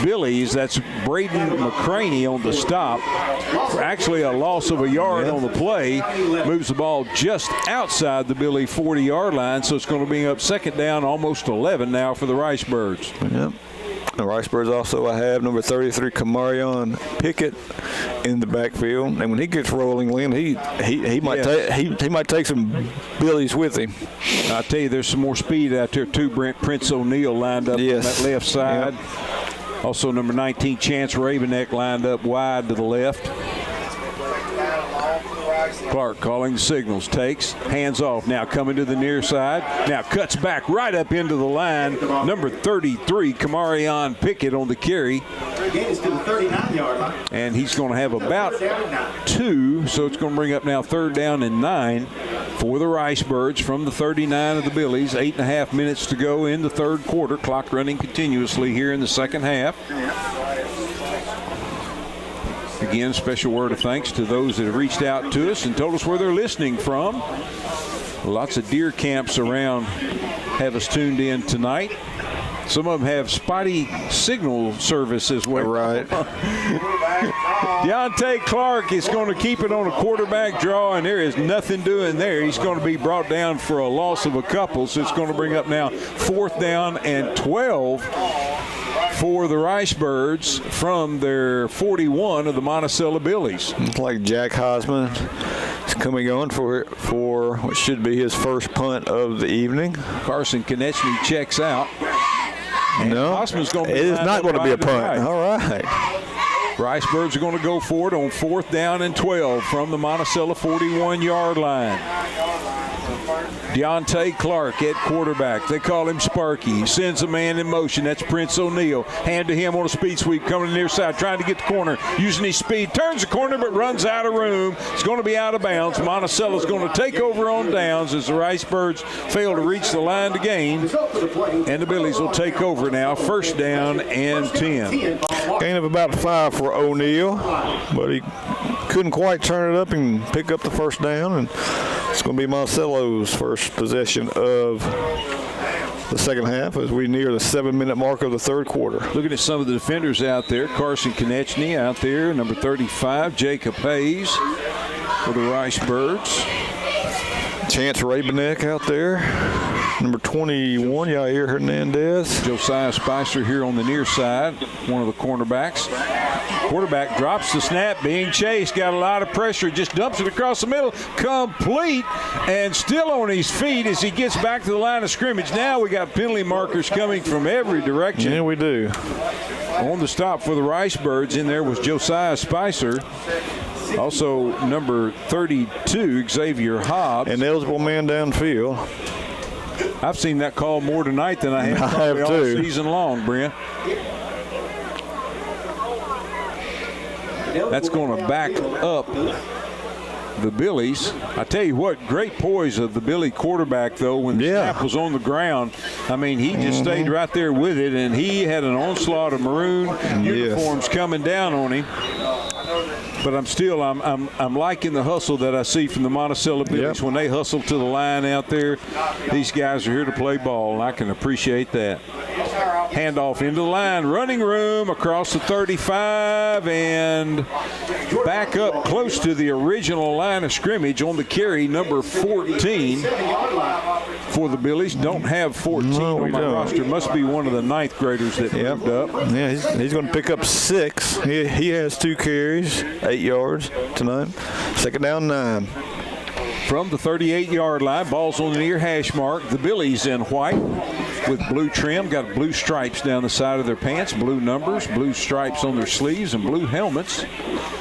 Billies. That's Braden McCraney on the stop. Actually a loss of a yard on the play. Moves the ball just outside the Billy 40-yard line, so it's going to be up second down, almost 11 now for the Ricebirds. Yep. The Ricebirds also have number 33, Kamarion Pickett, in the backfield, and when he gets rolling, Lynn, he might take some Billies with him. I tell you, there's some more speed out there too. Prince O'Neill lined up on that left side. Yep. Also, number 19, Chance Rabeneck lined up wide to the left. Clark calling the signals. Takes, hands off. Now coming to the near side. Now cuts back right up into the line. Number 33, Kamarion Pickett on the carry. And he's going to have about 2, so it's going to bring up now 3rd down and 9 for the Ricebirds from the 39 of the Billies. 8.5 minutes to go in the third quarter. Clock running continuously here in the second half. Again, special word of thanks to those that have reached out to us and told us where they're listening from. Lots of deer camps around have us tuned in tonight. Some of them have spotty signal service as well. Right. Deontay Clark is going to keep it on a quarterback draw, and there is nothing doing there. He's going to be brought down for a loss of a couple, so it's going to bring up now 4th down and 12 for the Ricebirds from their 41 of the Monticello Billies. It's like Jack Hosman is coming on for what should be his first punt of the evening. Carson Konechny checks out. No, Hosman's going to be it is not going to be a punt. Right. All right. Ricebirds are going to go for it on 4th down and 12 from the Monticello 41-yard line. Deontay Clark at quarterback. They call him Sparky. He sends a man in motion. That's Prince O'Neill. Hand to him on a speed sweep coming to the near side, trying to get the corner, using his speed. Turns the corner but runs out of room. It's going to be out of bounds. Monticello's going to take over on downs as the Ricebirds fail to reach the line to gain. And the Billies will take over now. 1st down and 10. Gain of about 5 for O'Neill, but he couldn't quite turn it up and pick up the 1st down. And it's going to be Monticello's first possession of the second half as we near the 7-minute mark of the third quarter. Looking at some of the defenders out there. Carson Konechny out there, number 35. Jacob Hayes for the Ricebirds. Chance Rabeneck out there. Number 21, Yair Hernandez. Josiah Spicer here on the near side, one of the cornerbacks. Quarterback drops the snap, being chased, got a lot of pressure, just dumps it across the middle, complete, and still on his feet as he gets back to the line of scrimmage. Now we got penalty markers coming from every direction. Yeah, we do. On the stop for the Ricebirds, in there was Josiah Spicer. Also number 32, Xavier Hobbs. An eligible man downfield. I've seen that call more tonight than I have all season long, Brent. That's going to back up the Billies. I tell you what, great poise of the Billy quarterback, though, when the snap was on the ground. I mean, he just stayed right there with it, and he had an onslaught of maroon uniforms coming down on him. But I'm liking the hustle that I see from the Monticello Billies when they hustle to the line out there. These guys are here to play ball, and I can appreciate that. Handoff into the line, running room across the 35, and back up close to the original line of scrimmage on the carry, number 14 for the Billies. Don't have 14 on my roster. Must be one of the 9th graders that moved up. Yeah, he's going to pick up 6. He has 2 carries, 8 yards tonight. 2nd down, 9. From the 38-yard line, ball's on the near hash mark. The Billies in white. with blue trim, got blue stripes down the side of their pants, blue numbers, blue stripes on their sleeves, and blue helmets.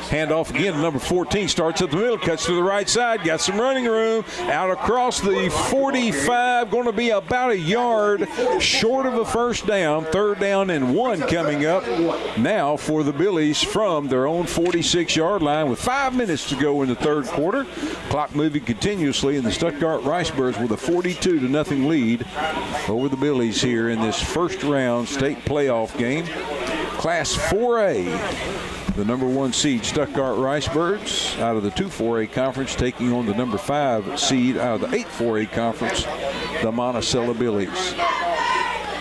Handoff again, number 14 starts at the middle, cuts to the right side, got some running room, out across the 45, going to be about a yard short of a first down, 3rd down and 1 coming up now for the Billies from their own 46-yard line with 5 minutes to go in the 3rd quarter. Clock moving continuously, and the Stuttgart Ricebirds with a 42-0 lead over the Billies here in this first round state playoff game. Class 4A. The number 1 seed Stuttgart Ricebirds out of the 2-4A conference taking on the number 5 seed out of the 8-4A conference, the Monticello Billies.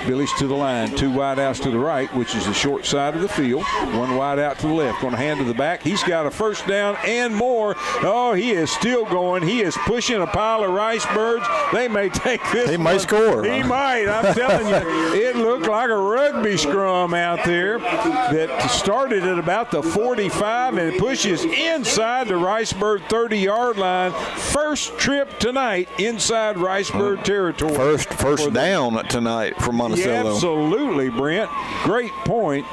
Billies to the line, 2 wide outs to the right, which is the short side of the field. 1 wide out to the left. Going to hand to the back. He's got a first down and more. Oh, he is still going. He is pushing a pile of Ricebirds. They may take this. He might score. He might. I'm telling you, it looked like a rugby scrum out there that started at about the 45 and pushes inside the Ricebird 30-yard line. First trip tonight inside Ricebird territory. First down tonight for Monticello. Yeah, absolutely, Brent. Great point,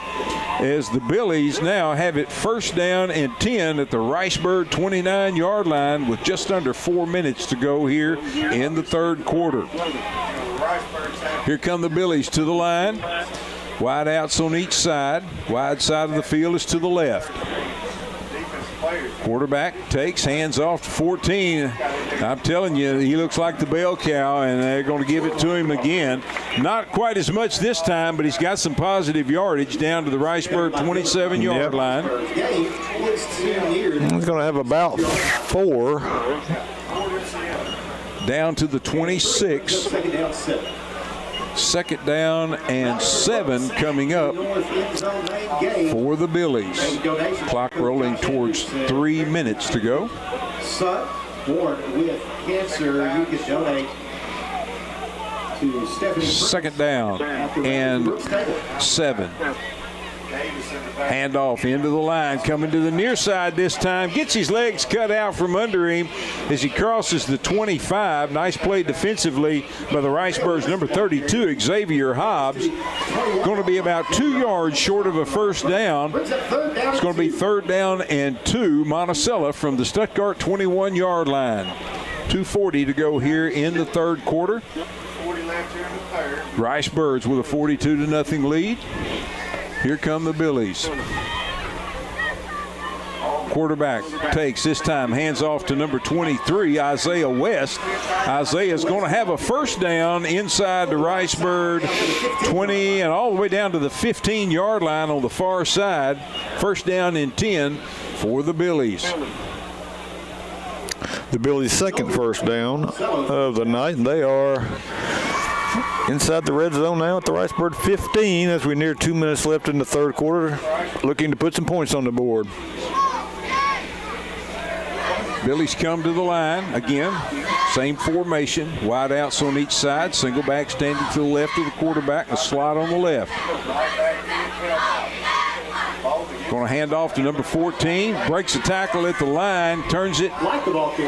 as the Billies now have it first down and 10 at the Ricebird 29-yard line with just under 4 minutes to go here in the 3rd quarter. Here come the Billies to the line. Wide outs on each side. Wide side of the field is to the left. Quarterback takes, hands off to 14. I'm telling you, he looks like the bell cow, and they're going to give it to him again. Not quite as much this time, but he's got some positive yardage down to the Ricebird 27-yard line. He's going to have about 4. Down to the 26. 2nd down and 7 coming up for the Billies. Clock rolling towards 3 minutes to go. Son, born with cancer, you can donate to Stephanie. 2nd down and 7. Handoff into the line, coming to the near side this time. Gets his legs cut out from under him as he crosses the 25. Nice play defensively by the Ricebirds' number 32, Xavier Hobbs. Going to be about 2 yards short of a first down. It's going to be 3rd down and 2. Monticello from the Stuttgart 21-yard line. 2:40 to go here in the 3rd quarter. Ricebirds with a 42-0 lead. Here come the Billies. Quarterback takes this time, hands off to number 23, Isaiah West. Isaiah's going to have a first down inside the Ricebird 20 and all the way down to the 15-yard line on the far side. First down and 10 for the Billies. The Billies' 2nd first down of the night, and they are inside the red zone now at the Ricebird 15 as we near 2 minutes left in the 3rd quarter, looking to put some points on the board. Billies come to the line again. Same formation, wide outs on each side, single back standing to the left of the quarterback, a slot on the left. Going to hand off to number 14, breaks a tackle at the line, turns it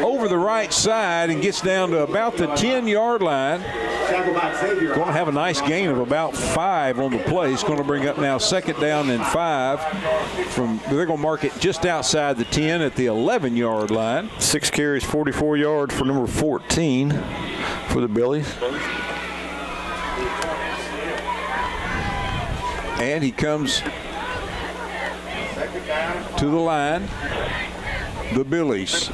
over the right side and gets down to about the 10-yard line. Going to have a nice gain of about 5 on the play. It's going to bring up now 2nd down and 5. They're going to mark it just outside the 10 at the 11-yard line. 6 carries, 44 yards for number 14 for the Billies. And he comes to the line, the Billies.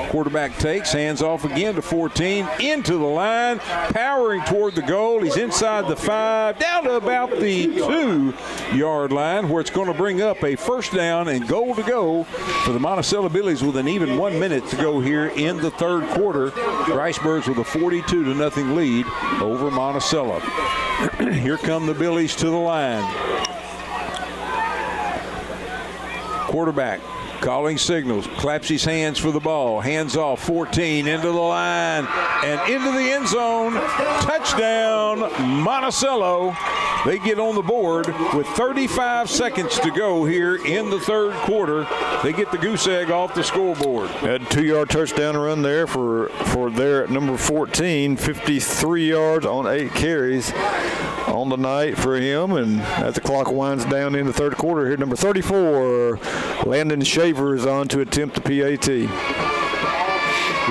Quarterback takes, hands off again to 14, into the line, powering toward the goal. He's inside the 5, down to about the 2-yard line, where it's going to bring up a first down and goal to go for the Monticello Billies with an even 1 minute to go here in the 3rd quarter. Ricebirds with a 42-0 lead over Monticello. Here come the Billies to the line. Quarterback Calling signals, claps his hands for the ball, hands off, 14, into the line, and into the end zone. Touchdown, Monticello. They get on the board with 35 seconds to go here in the third quarter. They get the goose egg off the scoreboard. Had a 2-yard touchdown run there for their number 14, 53 yards on 8 carries on the night for him. And as the clock winds down in the third quarter here, number 34, Landon Shaver is on to attempt the PAT.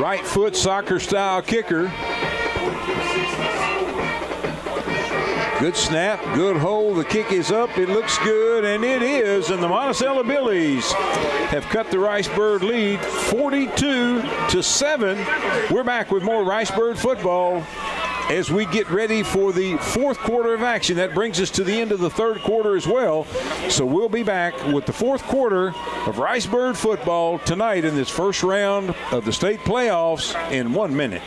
Right foot soccer style kicker. Good snap, good hold. The kick is up. It looks good, and it is. And the Monticello Billies have cut the Ricebird lead 42-7. We're back with more Ricebird football as we get ready for the fourth quarter of action. That brings us to the end of the third quarter as well. So we'll be back with the fourth quarter of Ricebird football tonight in this first round of the state playoffs in 1 minute.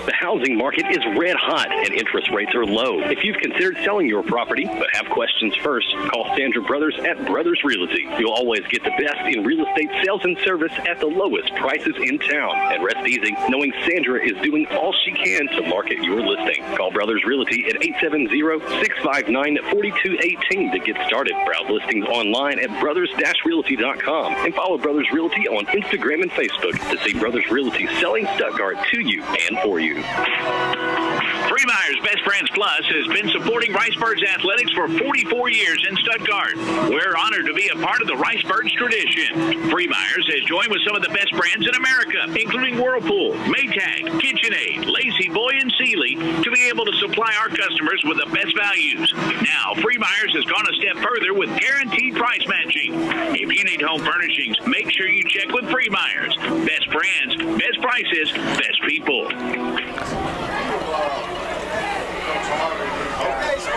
The housing market is red hot and interest rates are low. If you've considered selling your property but have questions first, call Sandra Brothers at Brothers Realty. You'll always get the best in real estate sales and service at the lowest prices in town. And rest easy knowing Sandra is doing all she can to market your listing. Call Brothers Realty at 870-659-4218 to get started. Browse listings online at brothers-realty.com and follow Brothers Realty on Instagram and Facebook to see Brothers Realty selling Stuttgart to you and for you. Freemeyer's Best Friends Plus has been supporting Ricebirds athletics for 44 years in Stuttgart. We're honored to be a part of the Ricebirds tradition. Freemeyer's has joined with some of the best brands in America, including Whirlpool, Maytag, KitchenAid, Lazy Boy, and Sealy, to be able to supply our customers with the best values. Now, Freemeyer's has gone a step further with guaranteed price matching. If you need home furnishings, make sure you check with Freemeyer's. Best brands, best prices, best people.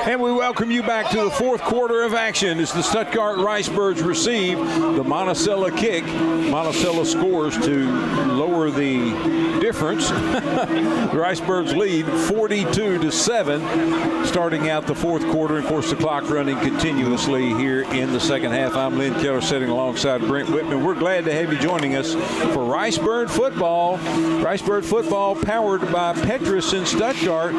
And we welcome you back to the fourth quarter of action as the Stuttgart Ricebirds receive the Monticello kick. Monticello scores to lower the difference. The Ricebirds lead 42-7 starting out the fourth quarter. Of course, the clock running continuously here in the second half. I'm Lynn Keller sitting alongside Brent Whitman. We're glad to have you joining us for Ricebird football. Ricebird football powered by Petrus in Stuttgart.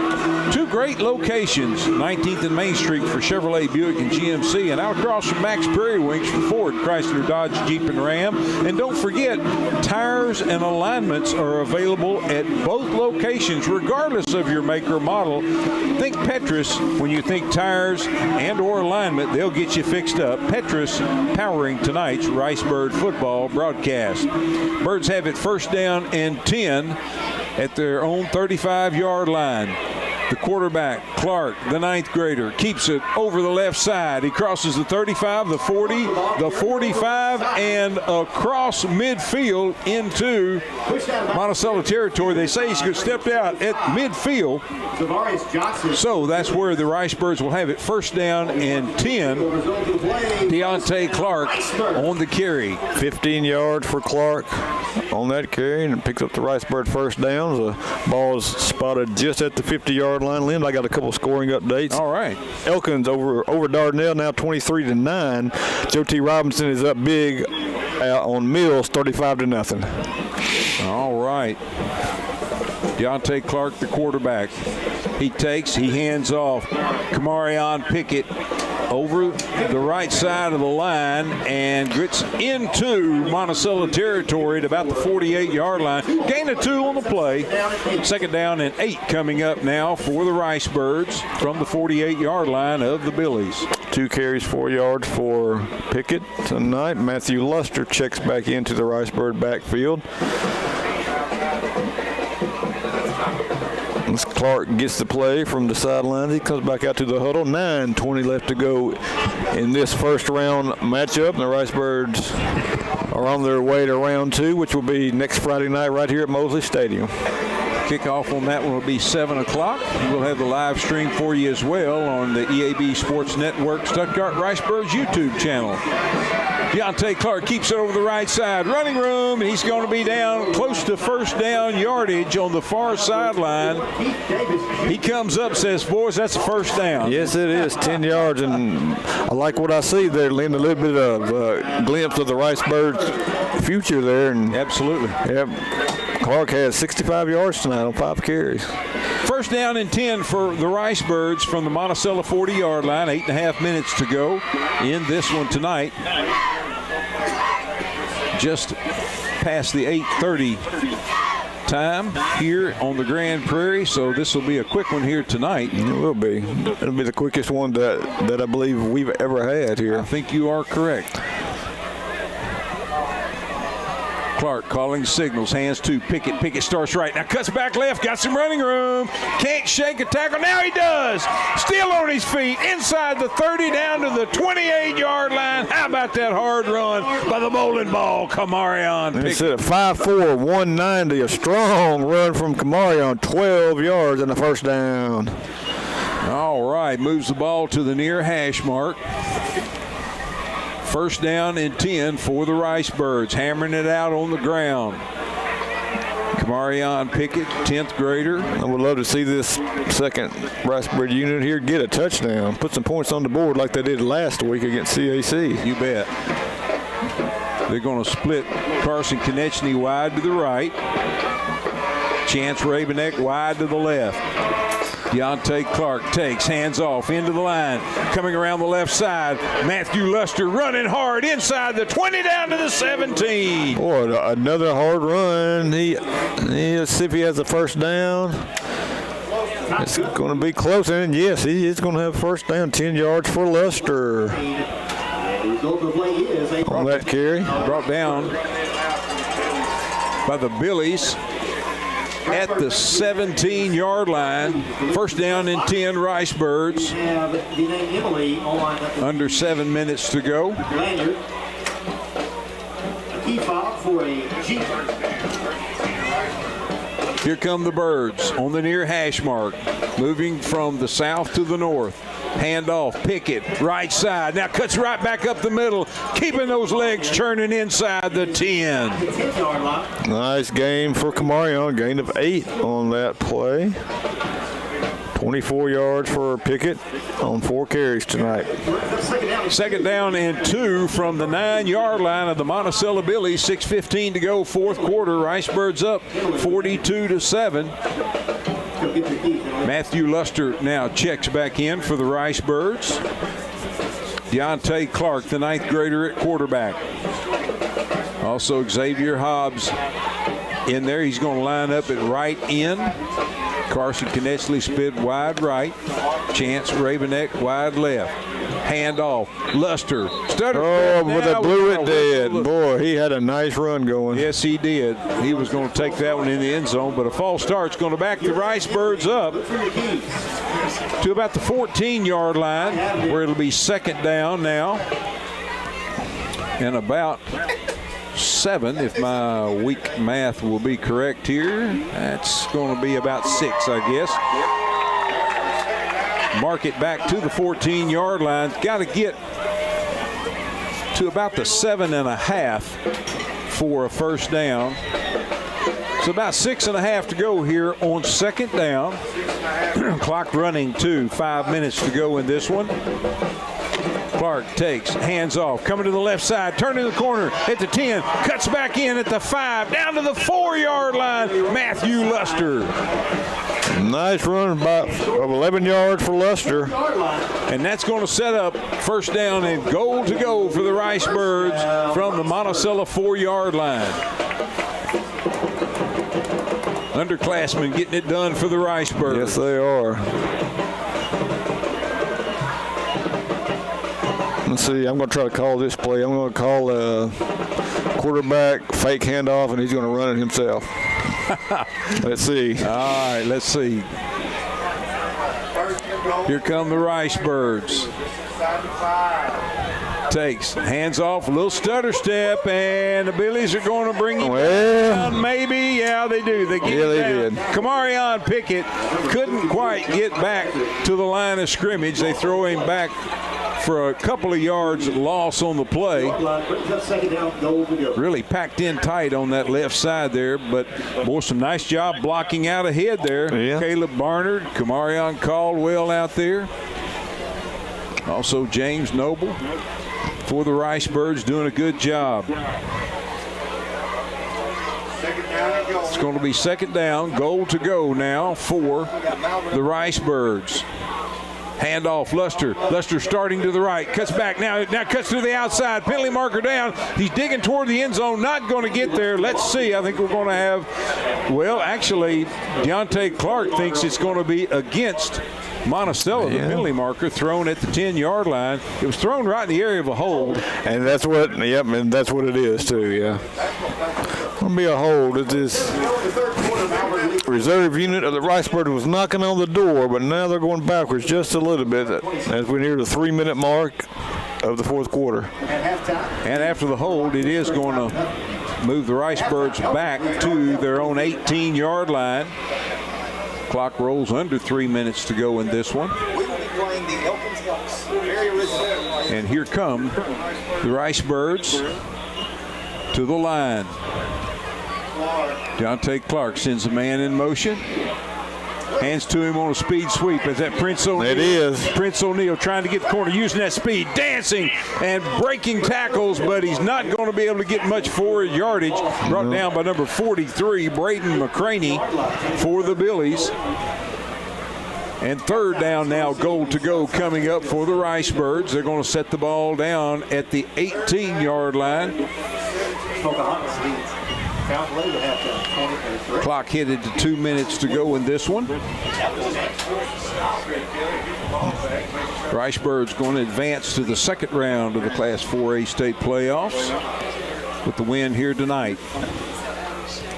Two great locations, 19th and Main Street for Chevrolet, Buick, and GMC, and out across from Max Prairie Wings for Ford, Chrysler, Dodge, Jeep, and Ram. And don't forget, tires and alignments are available at both locations, regardless of your make or model. Think Petrus when you think tires and or alignment. They'll get you fixed up. Petrus powering tonight's Ricebird football broadcast. Birds have it first down and 10 at their own 35-yard line. The quarterback, Clark, the ninth grader, keeps it over the left side. He crosses the 35, the 40, the 45, and across midfield into Monticello territory. They say he's stepped out at midfield. So that's where the Ricebirds will have it first down and 10. Deontay Clark on the carry. 15 yards for Clark on that carry, and picks up the Ricebird first down. The ball is spotted just at the 50-yard line. Lynn, I got a couple of scoring updates. All right. Elkins over Dardanelle, now 23-9. Joe T. Robinson is up big on Mills, 35-0. All right. Deontay Clark, the quarterback. He hands off. Kamarion Pickett over the right side of the line and gets into Monticello territory at about the 48-yard line. Gain of 2 on the play. Second down and 8 coming up now for the Ricebirds from the 48-yard line of the Billies. 2 carries, 4 yards for Pickett tonight. Matthew Luster checks back into the Ricebird backfield. As Clark gets the play from the sideline, he comes back out to the huddle. 9:20 left to go in this first round matchup. And the Ricebirds are on their way to round 2, which will be next Friday night right here at Mosley Stadium. Kickoff on that one will be 7 o'clock. We'll have the live stream for you as well on the EAB Sports Network Stuttgart Ricebirds YouTube channel. Deontay Clark keeps it over the right side. Running room, and he's going to be down close to first down yardage on the far sideline. He comes up, says, boys, that's a first down. Yes, it is, 10 yards, and I like what I see there, Lynn, a little bit of glimpse of the Ricebirds' future there. And absolutely. Yep. Clark has 65 yards tonight on 5 carries. First down and 10 for the Ricebirds from the Monticello 40-yard line. 8.5 minutes to go in this one tonight. Just past the 8:30 time here on the Grand Prairie, so this will be a quick one here tonight. It will be. It'll be the quickest one that I believe we've ever had here. I think you are correct. Clark calling signals, hands to Pickett. Pickett starts right. Now cuts back left, got some running room. Can't shake a tackle. Now he does. Still on his feet, inside the 30, down to the 28-yard line. How about that hard run by the bowling ball, Kamarion Pickett? It's at 5'4", 190, a strong run from Kamarion, 12 yards and a first down. All right, moves the ball to the near hash mark. First down and 10 for the Ricebirds, hammering it out on the ground. Kamarion Pickett, 10th grader. I would love to see this second Ricebird unit here get a touchdown, put some points on the board like they did last week against CAC. You bet. They're going to split Carson Konechny wide to the right. Chance Rabenek wide to the left. Deontay Clark takes, hands off, into the line. Coming around the left side, Matthew Luster running hard inside the 20 down to the 17. Boy, another hard run. Let's see if he has a first down. It's going to be close, and yes, he is going to have first down, 10 yards for Luster. On that carry. Brought down by the Billies at the 17-yard line. First down and 10 Ricebirds. Under 7 minutes to go. Here come the Birds on the near hash mark, moving from the south to the north. Hand off, Pickett, right side. Now cuts right back up the middle, keeping those legs churning inside the 10. Nice game for Kamarion, gain of 8 on that play. 24 yards for Pickett on 4 carries tonight. Second down and 2 from the 9-yard line of the Monticello Billies. 6:15 to go, fourth quarter. Ricebirds up 42-7. Matthew Luster now checks back in for the Ricebirds. Deontay Clark, the 9th grader at quarterback. Also Xavier Hobbs in there. He's going to line up at right end. Carson Konechny split wide right. Chance Rabenek wide left. Hand off. Luster. Stutter. Oh, but they blew it dead. Boy, he had a nice run going. Yes, he did. He was going to take that one in the end zone, but a false start's going to back the Ricebirds up to about the 14-yard line, where it'll be second down now. And about 7, if my weak math will be correct here. That's going to be about 6, I guess. Mark it back to the 14-yard line. Got to get to about the 7.5 for a first down. So about 6.5 to go here on second down. Clock running to 5 minutes to go in this one. Clark takes, hands off, coming to the left side, turning the corner at the 10, cuts back in at the 5, down to the 4-yard line, Matthew Luster. Nice run of 11 yards for Luster. And that's going to set up first down and goal to go for the Ricebirds from the Monticello 4-yard line. Underclassmen getting it done for the Ricebirds. Yes, they are. Let's see, I'm going to try to call this play. I'm going to call quarterback fake handoff, and he's going to run it himself. Let's see. All right, let's see. Here come the Ricebirds. Takes, hands off, a little stutter step, and the Billies are going to bring him down. Maybe, yeah, they do. They get they down. did. Kamarion Pickett couldn't quite get back to the line of scrimmage. They throw him back for a couple of yards loss on the play. Really packed in tight on that left side there, but boy, some nice job blocking out ahead there. Yeah. Caleb Barnard, Kamarion Caldwell out there. Also James Noble for the Ricebirds doing a good job. It's going to be second down, goal to go now for the Ricebirds. Handoff, Luster. Luster starting to the right, cuts back now cuts to the outside. Penalty marker down. He's digging toward the end zone, not going to get there. Let's see. I think we're going to have, well, actually, Deontay Clark thinks it's going to be against Monticello, the penalty marker thrown at the 10-yard line. It was thrown right in the area of a hold. And that's what, and that's what it is too, yeah. Gonna be a hold. It's this reserve unit of the Ricebird was knocking on the door, but now they're going backwards just a little bit as we're near the 3-minute mark of the fourth quarter. And after the hold, it is going to move the Ricebirds back to their own 18-yard line. Clock rolls under 3 minutes to go in this one. And here come the Ricebirds to the line. Deontay Clark sends a man in motion. Hands to him on a speed sweep. Is that Prince O'Neal? It is. Prince O'Neal trying to get the corner, using that speed, dancing and breaking tackles, but he's not going to be able to get much forward yardage. Brought down by number 43, Braden McCraney for the Billies. And third down now, goal to go coming up for the Ricebirds. They're going to set the ball down at the 18-yard line. Clock headed to 2 minutes to go in this one. Ricebirds going to advance to the second round of the Class 4A state playoffs with the win here tonight.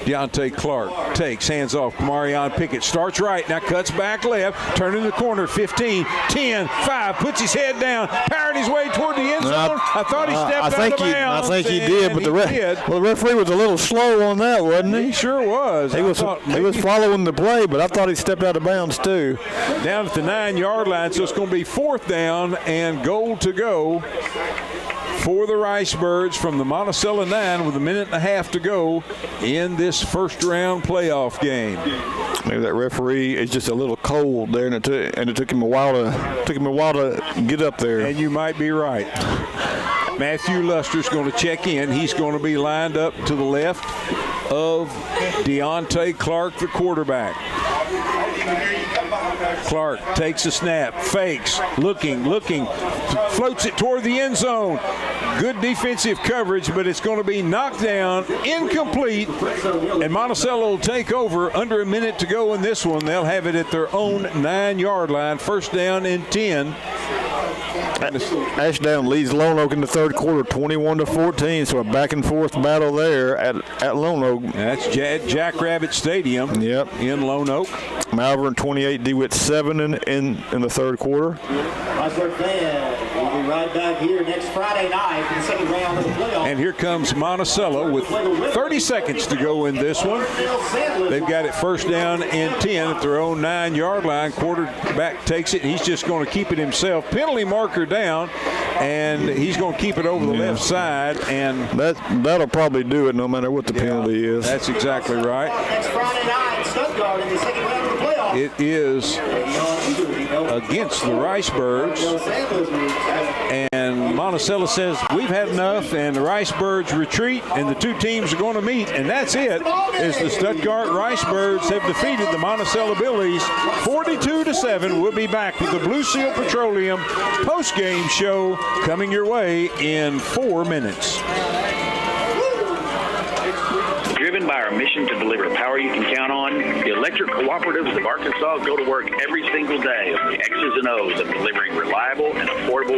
Deontay Clark takes, hands off. Kamarion Pickett starts right, now cuts back left, turning the corner, 15, 10, 5, puts his head down, powering his way toward the end zone. I thought he stepped out of bounds. I think he did, but the referee was a little slow on that, wasn't he? He sure was. He was following the play, but I thought he stepped out of bounds too. Down at the 9-yard line, so it's going to be fourth down and goal to go for the Ricebirds from the Monticello 9 with a minute and a half to go in this first round playoff game. Maybe that referee is just a little cold there, and it took him a while to get up there. And you might be right. Matthew Luster's going to check in. He's going to be lined up to the left of Deontay Clark, the quarterback. Clark takes a snap, fakes, looking, floats it toward the end zone. Good defensive coverage, but it's going to be knocked down, incomplete, and Monticello will take over. Under a minute to go in this one. They'll have it at their own 9-yard line, first down and 10. Ashdown leads Lone Oak in the third quarter, 21-14. So a back and forth battle there at Lone Oak. And that's Jackrabbit Stadium. Yep. In Lone Oak. Malvern 28, DeWitt 7 in the third quarter. We'll be right back here next Friday night in the second round of the playoffs. And here comes Monticello with 30 seconds to go in this one. They've got it first down and 10 at their own 9-yard line. Quarterback takes it. He's just going to keep it himself. Penalty marker down, and he's going to keep it over the left side. And that'll probably do it no matter what the penalty is. That's exactly right. Next Friday night, Stuttgart in the second round of the playoffs. It is against the Ricebirds. And Monticello says, we've had enough, and the Ricebirds retreat, and the two teams are going to meet, and that's it, as the Stuttgart Ricebirds have defeated the Monticello Billies 42-7. We'll be back with the Blue Seal Petroleum post-game show coming your way in 4 minutes. Driven by our mission to deliver power you can count on, the Electric Cooperatives of Arkansas go to work every single day on the X's and O's of delivering reliable and affordable